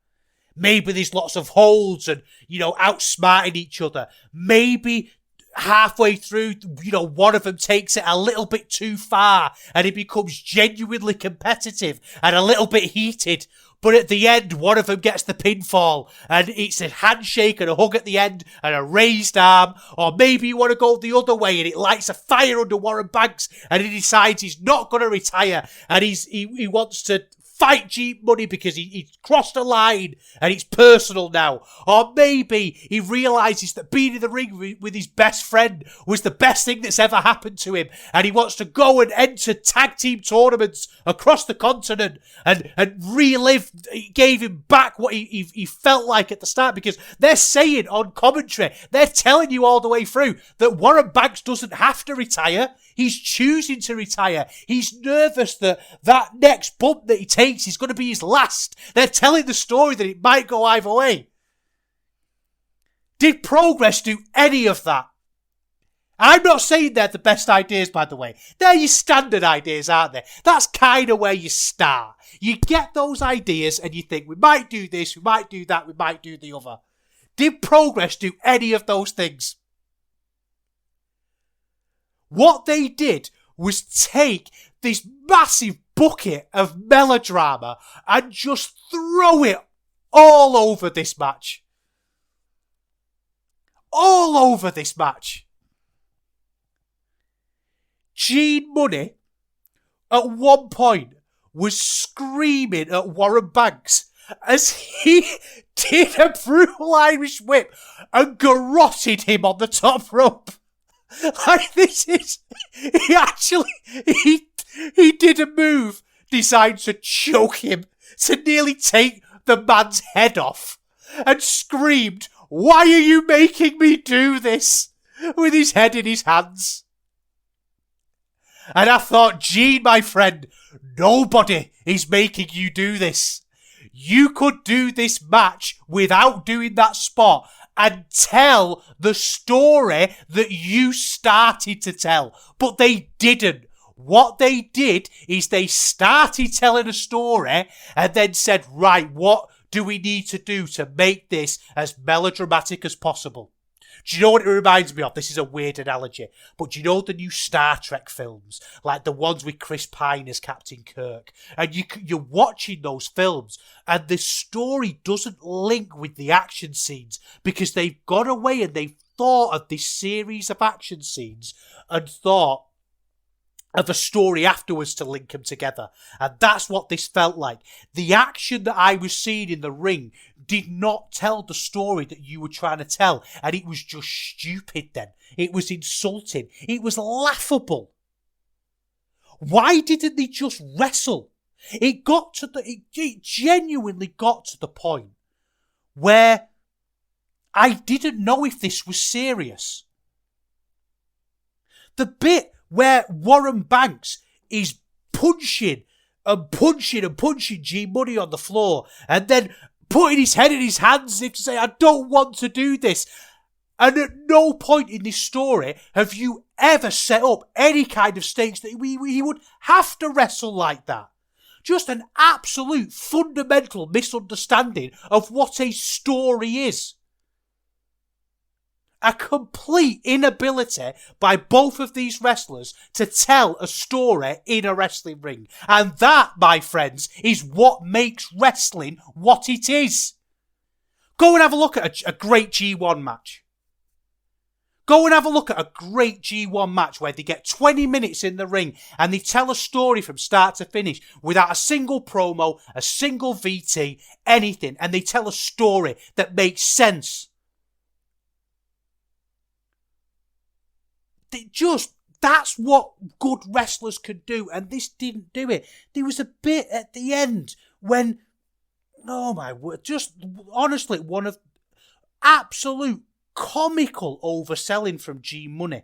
Maybe there's lots of holds and, outsmarting each other. Maybe halfway through, one of them takes it a little bit too far and it becomes genuinely competitive and a little bit heated. But at the end, one of them gets the pinfall and it's a handshake and a hug at the end and a raised arm. Or maybe you want to go the other way and it lights a fire under Warren Banks and he decides he's not going to retire and he wants to fight G Money because he crossed a line and it's personal now. Or maybe he realises that being in the ring with his best friend was the best thing that's ever happened to him and he wants to go and enter tag team tournaments across the continent and relive, gave him back what he felt like at the start, because they're saying on commentary, they're telling you all the way through that Warren Banks doesn't have to retire. He's choosing to retire. He's nervous that next bump that he takes is going to be his last. They're telling the story that it might go either way. Did Progress do any of that? I'm not saying they're the best ideas, by the way. They're your standard ideas, aren't they? That's kind of where you start. You get those ideas and you think, we might do this, we might do that, we might do the other. Did Progress do any of those things? What they did was take this massive bucket of melodrama and just throw it all over this match. All over this match. Gene Money, at one point, was screaming at Warren Banks as he did a brutal Irish whip and garroted him on the top rope. Like, this is... He did a move designed to choke him, to nearly take the man's head off, and screamed, "Why are you making me do this?" with his head in his hands. And I thought, Gene, my friend, nobody is making you do this. You could do this match without doing that spot and tell the story that you started to tell. But they didn't. What they did is they started telling a story and then said, right, what do we need to do to make this as melodramatic as possible? Do you know what it reminds me of? This is a weird analogy, but do you know the new Star Trek films, like the ones with Chris Pine as Captain Kirk? And you're watching those films, and the story doesn't link with the action scenes because they've gone away and they've thought of this series of action scenes and thought, of a story afterwards to link them together. And that's what this felt like. The action that I was seeing in the ring did not tell the story that you were trying to tell. And it was just stupid then. It was insulting. It was laughable. Why didn't they just wrestle? It genuinely got to the point where I didn't know if this was serious. The bit where Warren Banks is punching G Money on the floor and then putting his head in his hands as if to say, I don't want to do this. And at no point in this story have you ever set up any kind of stakes that he would have to wrestle like that. Just an absolute fundamental misunderstanding of what a story is. A complete inability by both of these wrestlers to tell a story in a wrestling ring. And that, my friends, is what makes wrestling what it is. Go and have a look at a great G1 match. Go and have a look at a great G1 match where they get 20 minutes in the ring and they tell a story from start to finish without a single promo, a single VT, anything. And they tell a story that makes sense. That's what good wrestlers could do, and this didn't do it. There was a bit at the end when, oh my word, just honestly, one of absolute comical overselling from G Money.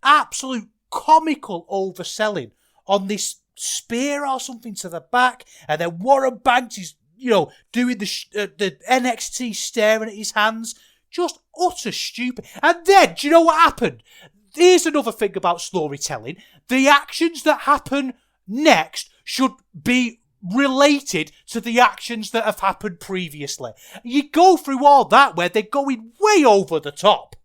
Absolute comical overselling on this spear or something to the back, and then Warren Banks is, doing the NXT staring at his hands. Just utter stupid. And then, do you know what happened? Here's another thing about storytelling. The actions that happen next should be related to the actions that have happened previously. You go through all that where they're going way over the top.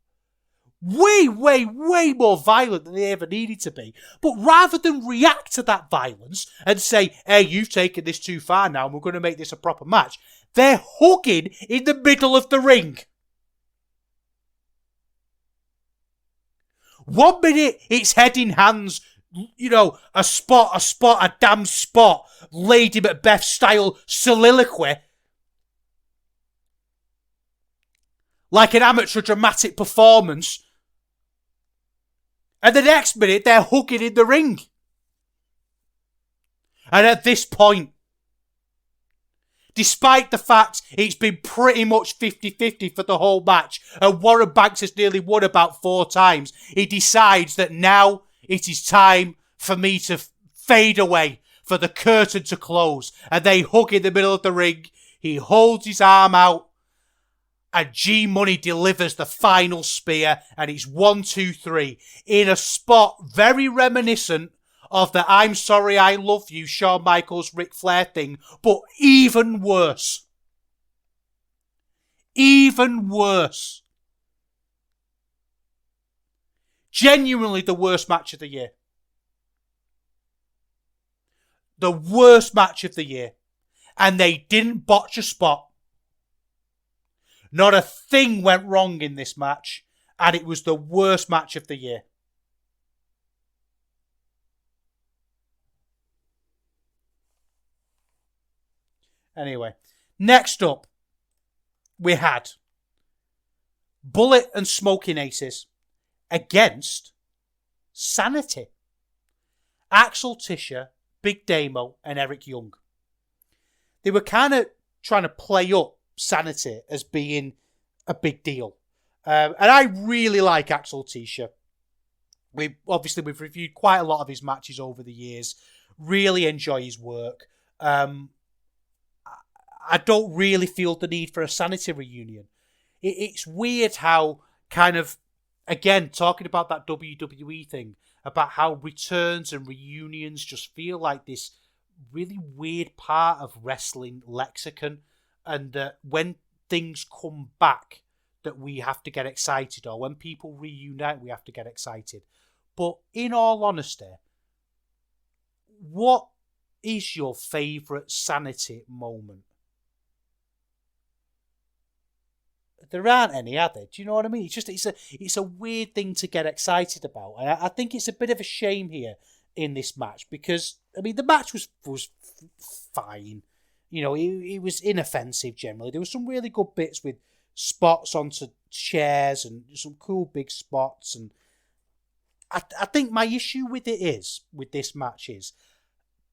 Way, way, way more violent than they ever needed to be. But rather than react to that violence and say, hey, you've taken this too far now and we're going to make this a proper match, they're hugging in the middle of the ring. 1 minute, it's head in hands, a damn spot, Lady Macbeth style soliloquy. Like an amateur dramatic performance. And the next minute, they're hugging in the ring. And at this point, despite the fact it's been pretty much 50-50 for the whole match, and Warren Banks has nearly won about 4 times, he decides that now it is time for me to fade away, for the curtain to close. And they hug in the middle of the ring. He holds his arm out, and G Money delivers the final spear, and it's 1, 2, 3 in a spot very reminiscent of the I'm Sorry I Love You Shawn Michaels Ric Flair thing, but even worse. Even worse. Genuinely the worst match of the year. The worst match of the year. And they didn't botch a spot. Not a thing went wrong in this match, and it was the worst match of the year. Anyway, next up, we had Bullet and Smoking Aces against Sanity. Axel Tischer, Big Damo, and Eric Young. They were kind of trying to play up Sanity as being a big deal. And I really like Axel Tischer. We've reviewed quite a lot of his matches over the years. Really enjoy his work. I don't really feel the need for a Sanity reunion. It's weird how kind of, again, talking about that WWE thing, about how returns and reunions just feel like this really weird part of wrestling lexicon, and that when things come back that we have to get excited, or when people reunite we have to get excited. But in all honesty, what is your favourite Sanity moment? there aren't any, are there? Do you know what I mean? It's a weird thing to get excited about, and I think it's a bit of a shame here in this match because I mean the match was fine. You know, it was inoffensive generally. There were some really good bits with spots onto chairs and some cool big spots, and I think my issue with this match is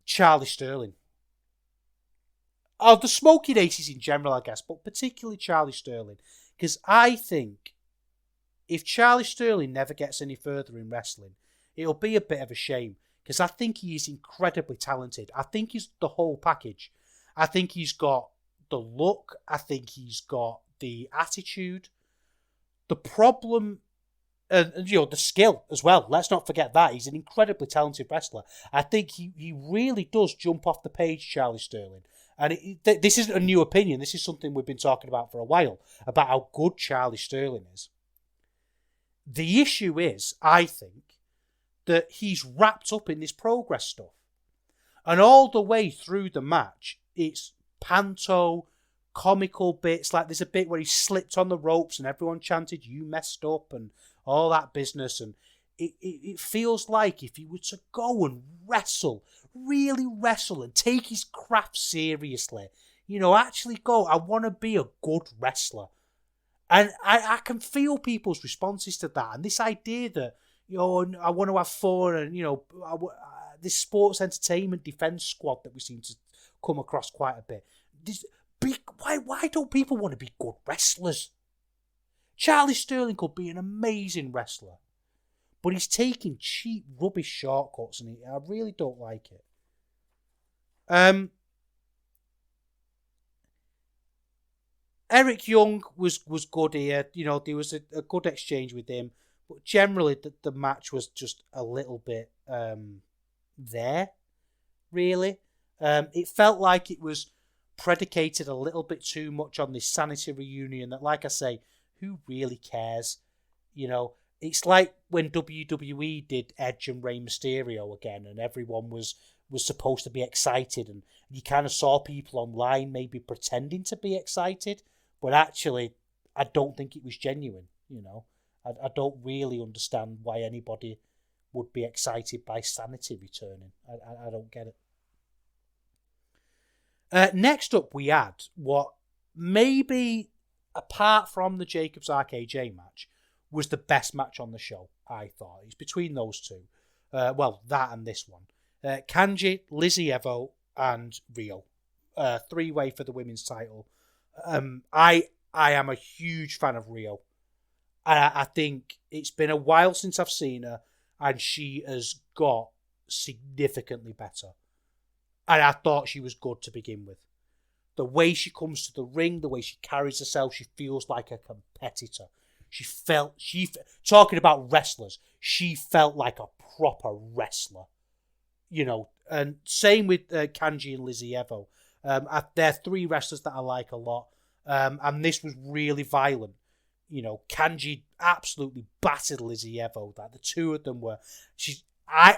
Charlie Sterling. Oh, the Smoking Aces in general, I guess, but particularly Charlie Sterling. Because I think if Charlie Sterling never gets any further in wrestling, it'll be a bit of a shame. Because I think he is incredibly talented. I think he's the whole package. I think he's got the look. I think he's got the attitude. The problem, the skill as well. Let's not forget that. He's an incredibly talented wrestler. I think he really does jump off the page, Charlie Sterling. And this isn't a new opinion. This is something we've been talking about for a while, about how good Charlie Sterling is. The issue is, I think, that he's wrapped up in this progress stuff. And all the way through the match, it's panto, comical bits. Like there's a bit where he slipped on the ropes and everyone chanted, "You messed up," and all that business. And it feels like if he were to go and really wrestle and take his craft seriously, actually go, I want to be a good wrestler. And I can feel people's responses to that. And this idea that, I want to have fun and, this sports entertainment defense squad that we seem to come across quite a bit. Why don't people want to be good wrestlers? Charlie Sterling could be an amazing wrestler. But he's taking cheap, rubbish shortcuts, and I really don't like it. Eric Young was good here. There was a good exchange with him. But generally, the match was just a little bit there, really. It felt like it was predicated a little bit too much on this sanity reunion that, like I say, who really cares? It's like when WWE did Edge and Rey Mysterio again, and everyone was supposed to be excited, and you kind of saw people online maybe pretending to be excited, but actually, I don't think it was genuine. I don't really understand why anybody would be excited by Sanity returning. I don't get it. Next up, we had what maybe, apart from the Jacobs RKJ match, was the best match on the show, I thought. It's between those two. That and this one. Kanji, Lizzie Evo, and Rio. Three-way for the women's title. I am a huge fan of Rio. I think it's been a while since I've seen her, and she has got significantly better. And I thought she was good to begin with. The way she comes to the ring, the way she carries herself, she feels like a competitor. Talking about wrestlers, she felt like a proper wrestler. And same with Kanji and Lizzie Evo. They're three wrestlers that I like a lot. And this was really violent. Kanji absolutely battered Lizzie Evo. That the two of them were.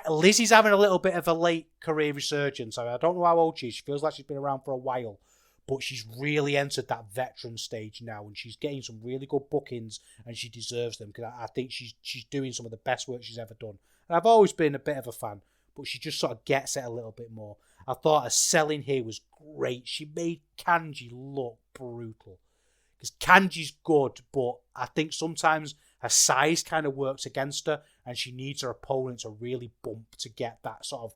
Lizzie's having a little bit of a late career resurgence. I don't know how old she is. She feels like she's been around for a while. But she's really entered that veteran stage now, and she's getting some really good bookings, and she deserves them, because I think she's doing some of the best work she's ever done. And I've always been a bit of a fan, but she just sort of gets it a little bit more. I thought her selling here was great. She made Kanji look brutal. Because Kanji's good, but I think sometimes her size kind of works against her, and she needs her opponent to really bump to get that sort of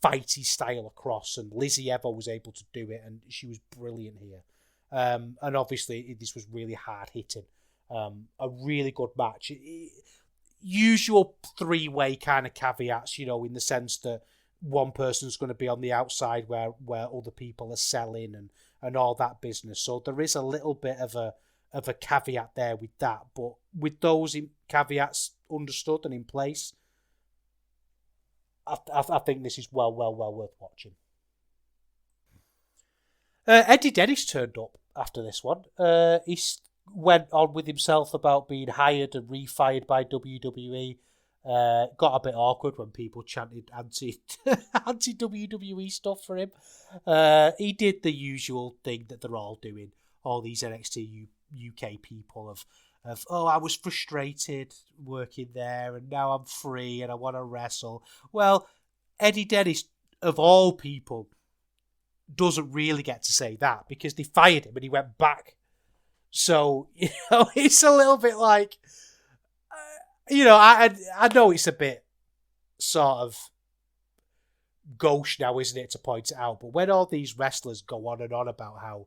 fighty style across, and Lizzie Evo was able to do it, and she was brilliant here. And obviously, this was really hard hitting. A really good match. Usual three-way kind of caveats, in the sense that one person's going to be on the outside where other people are selling and all that business. So there is a little bit of a caveat there with that, but with those caveats understood and in place, I think this is well worth watching. Eddie Dennis turned up after this one. He went on with himself about being hired and refired by WWE. Got a bit awkward when people chanted anti-WWE stuff for him. He did the usual thing that they're all doing. All these NXT UK people of oh, I was frustrated working there and now I'm free and I want to wrestle. Well, Eddie Dennis, of all people, doesn't really get to say that because they fired him and he went back. So, it's a little bit like, I know it's a bit sort of gauche now, isn't it, to point it out, but when all these wrestlers go on and on about how,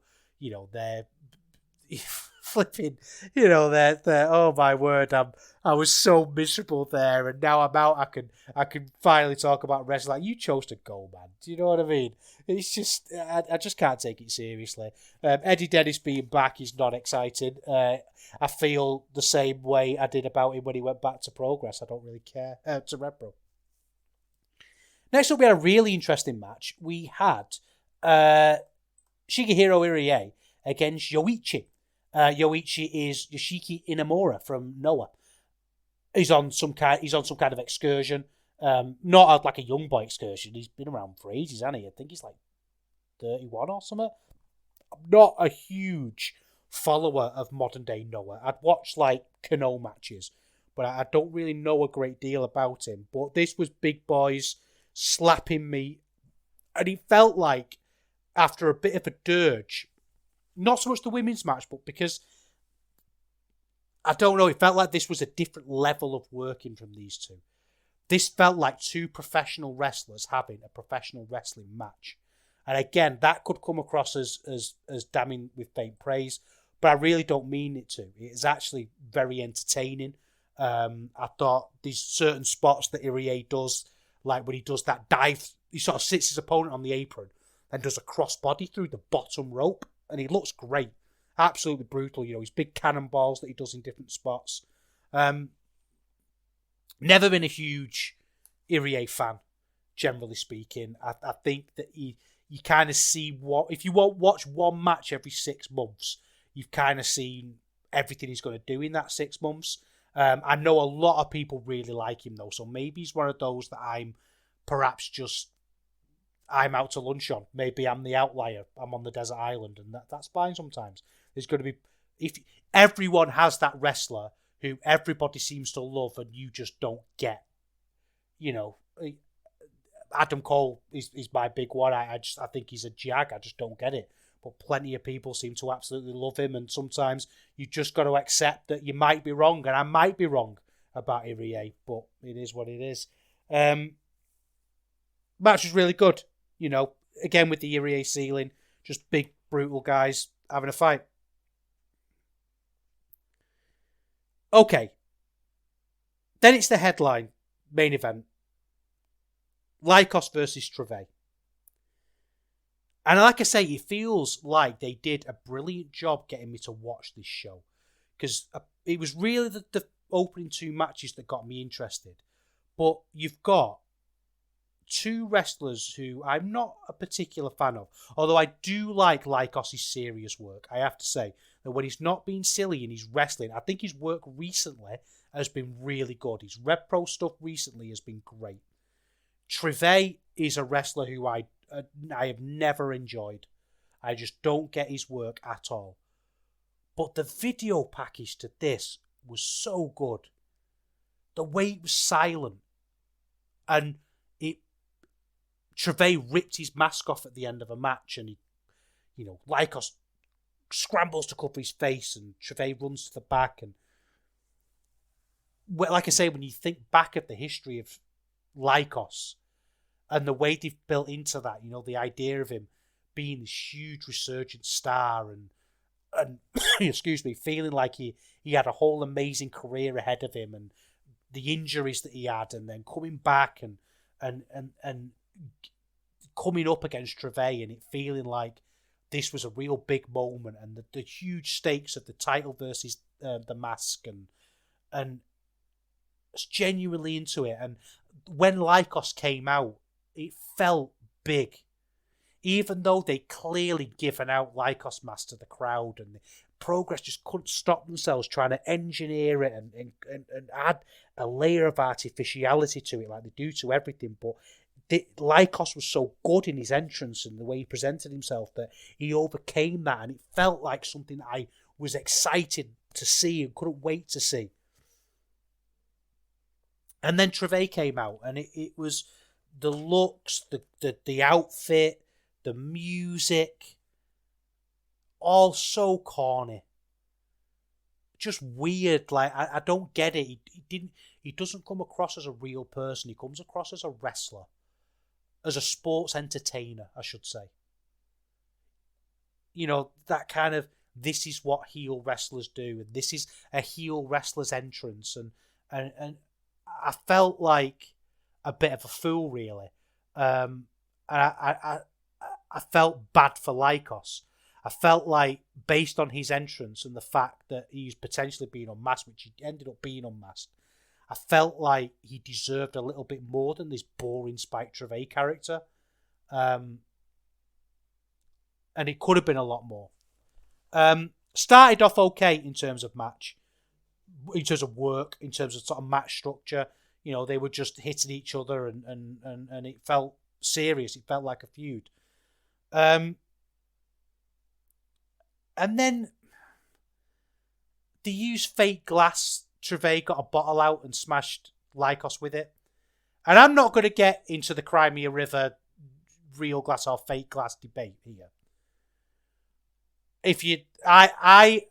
they're flipping, they're oh my word, I was so miserable there and now I'm out, I can finally talk about wrestling. Like, you chose to go, man. Do you know what I mean? It's just, I just can't take it seriously. Eddie Dennis being back is not exciting. I feel the same way I did about him when he went back to Progress. I don't really care. To RevPro. Next up, we had a really interesting match. We had Shigehiro Irie against Yoichi. Yoichi is Yoshiki Inamura from Noah. He's on some kind of excursion. Not like a young boy excursion. He's been around for ages, hasn't he? I think he's like 31 or something. I'm not a huge follower of modern day Noah. I'd watch like Kano matches, but I don't really know a great deal about him. But this was big boys slapping me, and it felt like after a bit of a dirge, not so much the women's match, but because I don't know, it felt like this was a different level of working from these two. This felt like two professional wrestlers having a professional wrestling match. And again, that could come across as damning with faint praise, but I really don't mean it to. It is actually very entertaining. I thought these certain spots that Irie does, like when he does that dive, he sort of sits his opponent on the apron and does a crossbody through the bottom rope, and he looks great. Absolutely brutal, his big cannonballs that he does in different spots. Never been a huge Irie fan, generally speaking. I think that you kind of see if you won't watch one match every 6 months, you've kind of seen everything he's going to do in that 6 months. I know a lot of people really like him though, so maybe he's one of those that I'm out to lunch on. Maybe I'm the outlier. I'm on the desert island, and that's fine sometimes. There's going to be, if everyone has that wrestler who everybody seems to love and you just don't get. Adam Cole is my big one. I think he's a jag. I just don't get it. But plenty of people seem to absolutely love him, and sometimes you just got to accept that you might be wrong, and I might be wrong about Irie, but it is what it is. Match was really good. Again with the Irie ceiling, just big, brutal guys having a fight. Okay. Then it's the headline main event. Lycos versus Treve. And like I say, it feels like they did a brilliant job getting me to watch this show. Because it was really the opening 2 matches that got me interested. But you've got 2 wrestlers who I'm not a particular fan of. Although I do like Lycos' serious work. I have to say that when he's not being silly and he's wrestling, I think his work recently has been really good. His RevPro stuff recently has been great. Treve is a wrestler who I have never enjoyed. I just don't get his work at all. But the video package to this was so good. The way it was silent. And Treve ripped his mask off at the end of a match, and Lycos scrambles to cover his face, and Treve runs to the back. And like I say, when you think back at the history of Lycos and the way they've built into that, the idea of him being this huge resurgent star and excuse me, feeling like he had a whole amazing career ahead of him, and the injuries that he had, and then coming back and coming up against Treve, and it feeling like this was a real big moment, and the huge stakes of the title versus the mask, and it's genuinely into it. And when Lycos came out, it felt big, even though they clearly given out Lycos mask to the crowd, and Progress just couldn't stop themselves trying to engineer it and add a layer of artificiality to it like they do to everything. But Lycos was so good in his entrance and the way he presented himself that he overcame that, and it felt like something that I was excited to see and couldn't wait to see. And then Trevay came out, and it was the looks, the outfit, the music, all so corny. Just weird. Like, I don't get it. He doesn't come across as a real person. He comes across as a wrestler. As a sports entertainer, I should say. You know, that kind of, this is what heel wrestlers do, and this is a heel wrestler's entrance, and I felt like a bit of a fool, really. And I felt bad for Lykos. I felt like, based on his entrance and the fact that he's potentially being unmasked, which he ended up being unmasked, I felt like he deserved a little bit more than this boring Spike Trevay character. And it could have been a lot more. Started off okay in terms of match, in terms of work, in terms of sort of match structure. You know, they were just hitting each other, and it felt serious. It felt like a feud. And then they used fake glass. Trevay got a bottle out and smashed Lykos with it. And I'm not going to get into the Crimea River real glass or fake glass debate here. I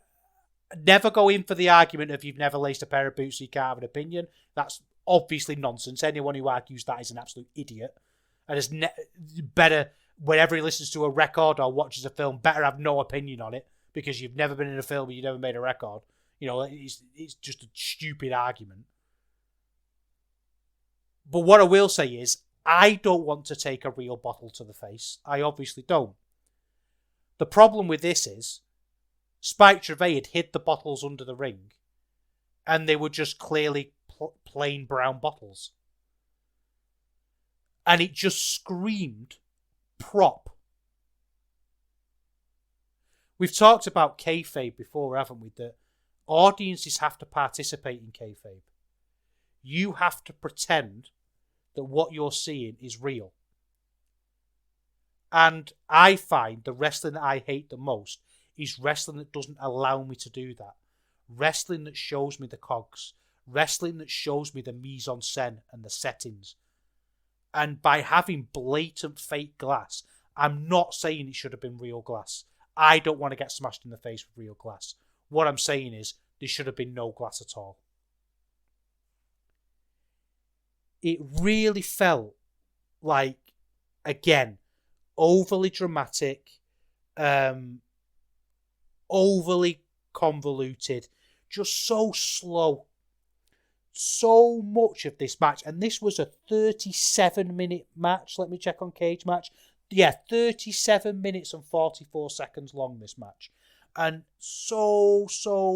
never go in for the argument of you've never laced a pair of boots so you can't have an opinion. That's obviously nonsense. Anyone who argues that is an absolute idiot. And is better, whenever he listens to a record or watches a film, better have no opinion on it, because you've never been in a film and you've never made a record. You know, it's just a stupid argument. But what I will say is, I don't want to take a real bottle to the face. I obviously don't. The problem with this is, Spike Trevay had hid the bottles under the ring, and they were just clearly plain brown bottles. And it just screamed prop. We've talked about kayfabe before, haven't we? That audiences have to participate in kayfabe. You have to pretend that what you're seeing is real. And I find the wrestling that I hate the most is wrestling that doesn't allow me to do that. Wrestling that shows me the cogs. Wrestling that shows me the mise en scène and the settings. And by having blatant fake glass, I'm not saying it should have been real glass. I don't want to get smashed in the face with real glass. What I'm saying is, there should have been no glass at all. It really felt like, again, overly dramatic, overly convoluted, just so slow. So much of this match, and this was a 37-minute match. Let me check on Cage Match. Yeah, 37 minutes and 44 seconds long, this match. And so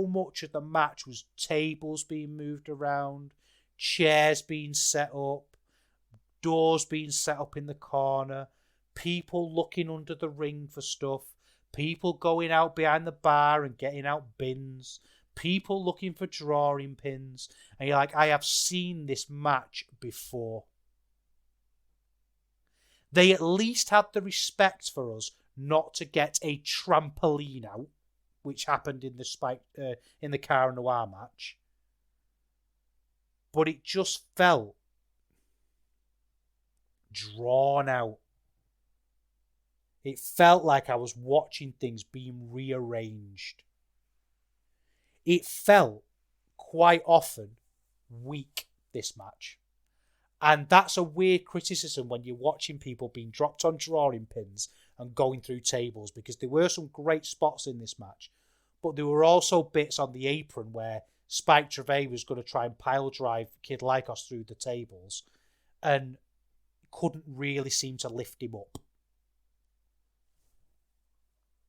much of the match was tables being moved around, chairs being set up, doors being set up in the corner, people looking under the ring for stuff, people going out behind the bar and getting out bins, people looking for drawing pins. And you're like, I have seen this match before. They at least had the respect for us not to get a trampoline out, which happened in the Cara Noir match. But it just felt drawn out. It felt like I was watching things being rearranged. It felt quite often weak, this match. And that's a weird criticism when you're watching people being dropped on drawing pins and going through tables, because there were some great spots in this match. But there were also bits on the apron where Spike Trevay was going to try and pile drive Kid Lykos through the tables and couldn't really seem to lift him up.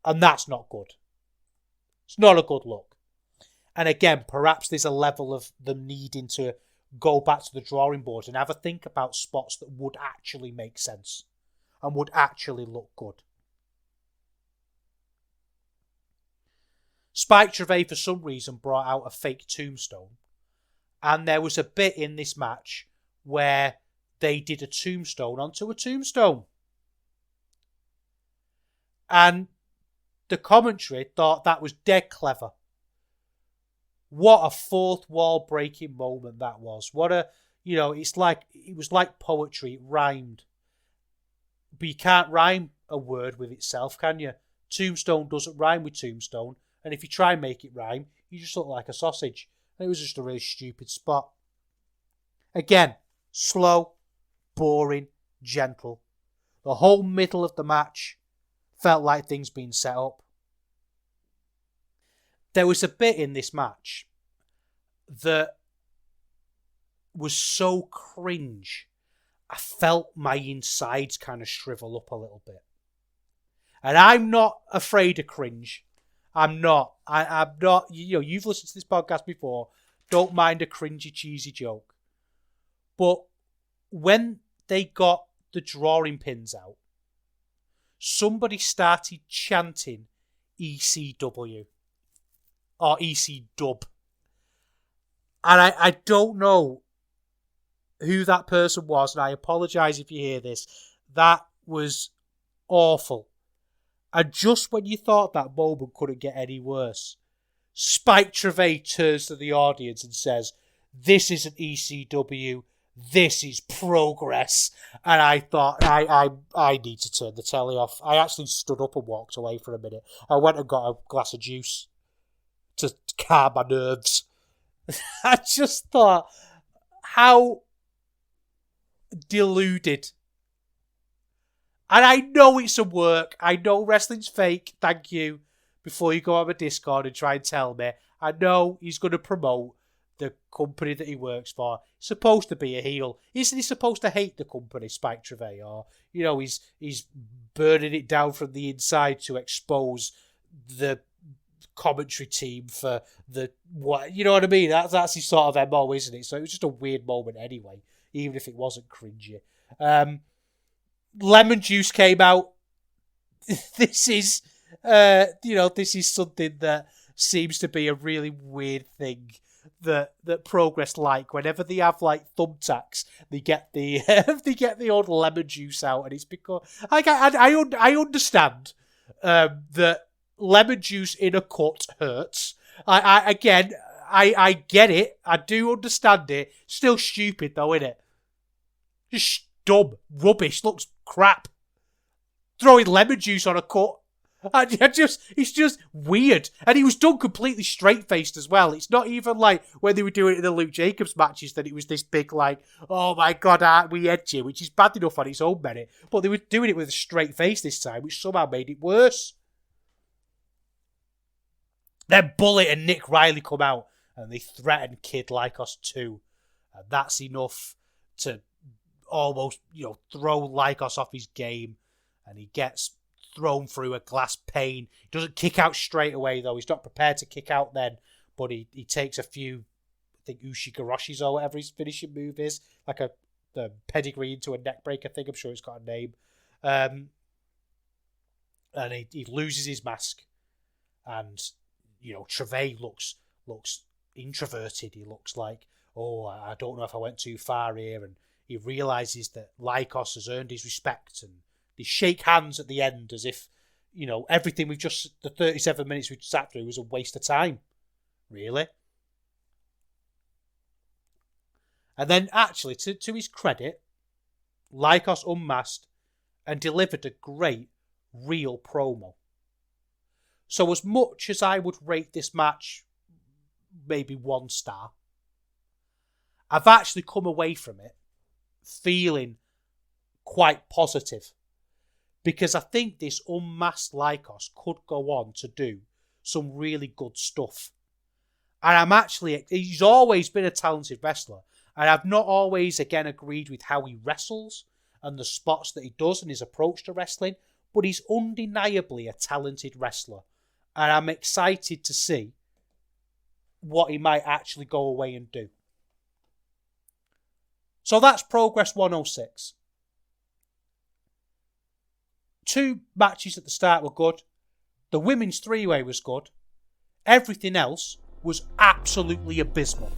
And that's not good. It's not a good look. And again, perhaps there's a level of them needing to go back to the drawing board and have a think about spots that would actually make sense and would actually look good. Spike Trevay, for some reason, brought out a fake tombstone. And there was a bit in this match where they did a tombstone onto a tombstone. And the commentary thought that was dead clever. What a fourth wall breaking moment that was. What a, it was like poetry. It rhymed. But you can't rhyme a word with itself, can you? Tombstone doesn't rhyme with tombstone. And if you try and make it rhyme, you just look like a sausage. And it was just a really stupid spot. Again, slow, boring, gentle. The whole middle of the match felt like things being set up. There was a bit in this match that was so cringe. I felt my insides kind of shrivel up a little bit. And I'm not afraid of cringe. I'm not. I'm not. You've listened to this podcast before. Don't mind a cringy, cheesy joke. But when they got the drawing pins out, somebody started chanting ECW. Or EC Dub. And I don't know who that person was, and I apologise if you hear this. That was awful. And just when you thought that moment couldn't get any worse, Spike Trevay turns to the audience and says, "This isn't ECW, this is Progress." And I thought, I need to turn the telly off. I actually stood up and walked away for a minute. I went and got a glass of juice to calm my nerves. I just thought, how deluded. And I know it's a work. I know wrestling's fake. Thank you. Before you go on my Discord and try and tell me, I know he's going to promote the company that he works for. He's supposed to be a heel. Isn't he supposed to hate the company, Spike Trevay? Or, he's burning it down from the inside to expose the commentary team for what, you know what I mean? That's his sort of MO, isn't it? So it was just a weird moment anyway, even if it wasn't cringy. Lemon Juice came out. This is this is something that seems to be a really weird thing that Progress like. Whenever they have like thumbtacks, they get the old lemon juice out, and it's because I understand that lemon juice in a cut hurts. I get it. I do understand it. Still stupid though, isn't it? Just dumb, rubbish. Looks crap. Throwing lemon juice on a cut. It's just weird. And he was done completely straight-faced as well. It's not even like when they were doing it in the Luke Jacobs matches that it was this big like, oh my God, aren't we edgy? Which is bad enough on its own merit. But they were doing it with a straight face this time, which somehow made it worse. Then Bullet and Nick Riley come out and they threaten Kid Lycos too. And that's enough to almost, throw Lycos off his game. And he gets thrown through a glass pane. He doesn't kick out straight away though. He's not prepared to kick out then. But he takes a few, I think, Ushigoroshis or whatever his finishing move is. Like a pedigree into a neckbreaker thing. I'm sure it's got a name. And he loses his mask. And Trevay looks introverted. He looks like, oh, I don't know if I went too far here. And he realises that Lycos has earned his respect. And they shake hands at the end as if, everything the 37 minutes we've sat through was a waste of time. Really. And then, actually, to his credit, Lycos unmasked and delivered a great, real promo. So as much as I would rate this match maybe 1 star, I've actually come away from it feeling quite positive. Because I think this unmasked Lycos could go on to do some really good stuff. And he's always been a talented wrestler. And I've not always, again, agreed with how he wrestles and the spots that he does and his approach to wrestling. But he's undeniably a talented wrestler. And I'm excited to see what he might actually go away and do. So that's Progress 106. 2 matches at the start were good. The women's 3-way was good. Everything else was absolutely abysmal.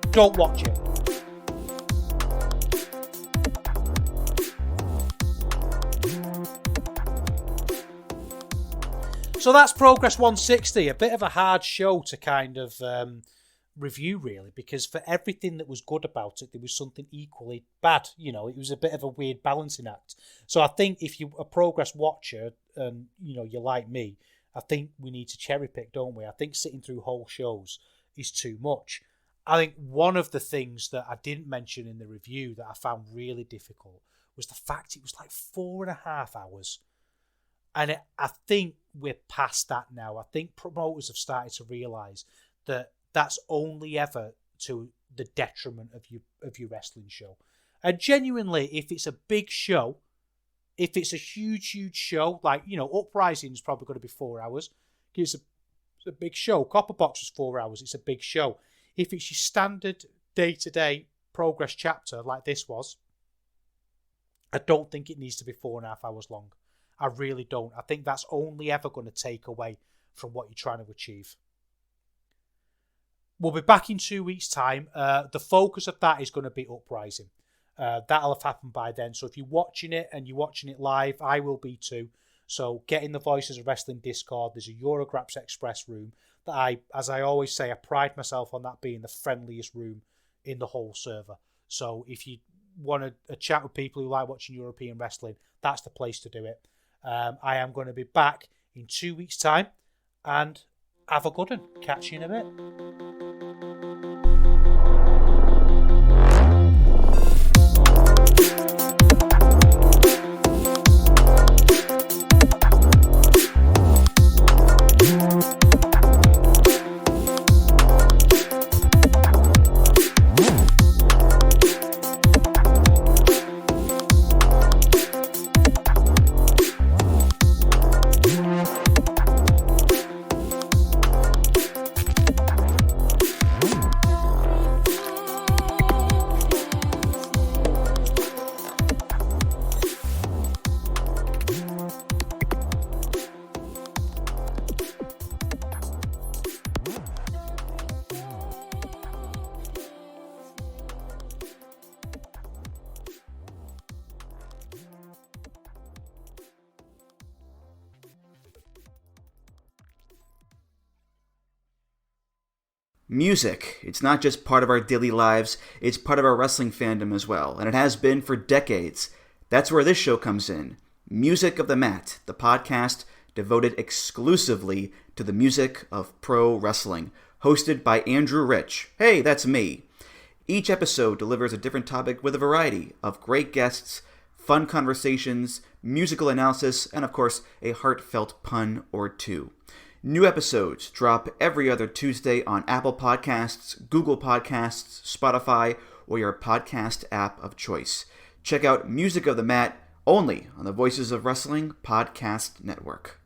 Don't watch it. So that's Progress 160, a bit of a hard show to kind of review, really, because for everything that was good about it, there was something equally bad. You know, it was a bit of a weird balancing act. So I think if you're a Progress watcher and, you know, you're like me, I think we need to cherry pick, don't we? I think sitting through whole shows is too much. I think one of the things that I didn't mention in the review that I found really difficult was the fact it was like 4.5 hours. And I think we're past that now. I think promoters have started to realise that that's only ever to the detriment of your wrestling show. And genuinely, if it's a big show, if it's a huge show, like, you know, Uprising is probably going to be 4 hours. It's a big show. Copper Box was 4 hours. It's a big show. If it's your standard day-to-day Progress chapter like this was, I don't think it needs to be 4.5 hours long. I really don't. I think that's only ever going to take away from what you're trying to achieve. We'll be back in 2 weeks' time. The focus of that is going to be Uprising. That'll have happened by then. So if you're watching it and you're watching it live, I will be too. So get in the Voices of Wrestling Discord. There's a Eurograps Express room that as I always say, I pride myself on that being the friendliest room in the whole server. So if you want a chat with people who like watching European wrestling, that's the place to do it. I am going to be back in 2 weeks' time, and have a good one. Catch you in a bit. Music, it's not just part of our daily lives, it's part of our wrestling fandom as well, and it has been for decades. That's where this show comes in. Music of the Mat, the podcast devoted exclusively to the music of pro wrestling, hosted by Andrew Rich. Hey, that's me. Each episode delivers a different topic with a variety of great guests, fun conversations, musical analysis, and of course, a heartfelt pun or two. New episodes drop every other Tuesday on Apple Podcasts, Google Podcasts, Spotify, or your podcast app of choice. Check out Music of the Mat only on the Voices of Wrestling Podcast Network.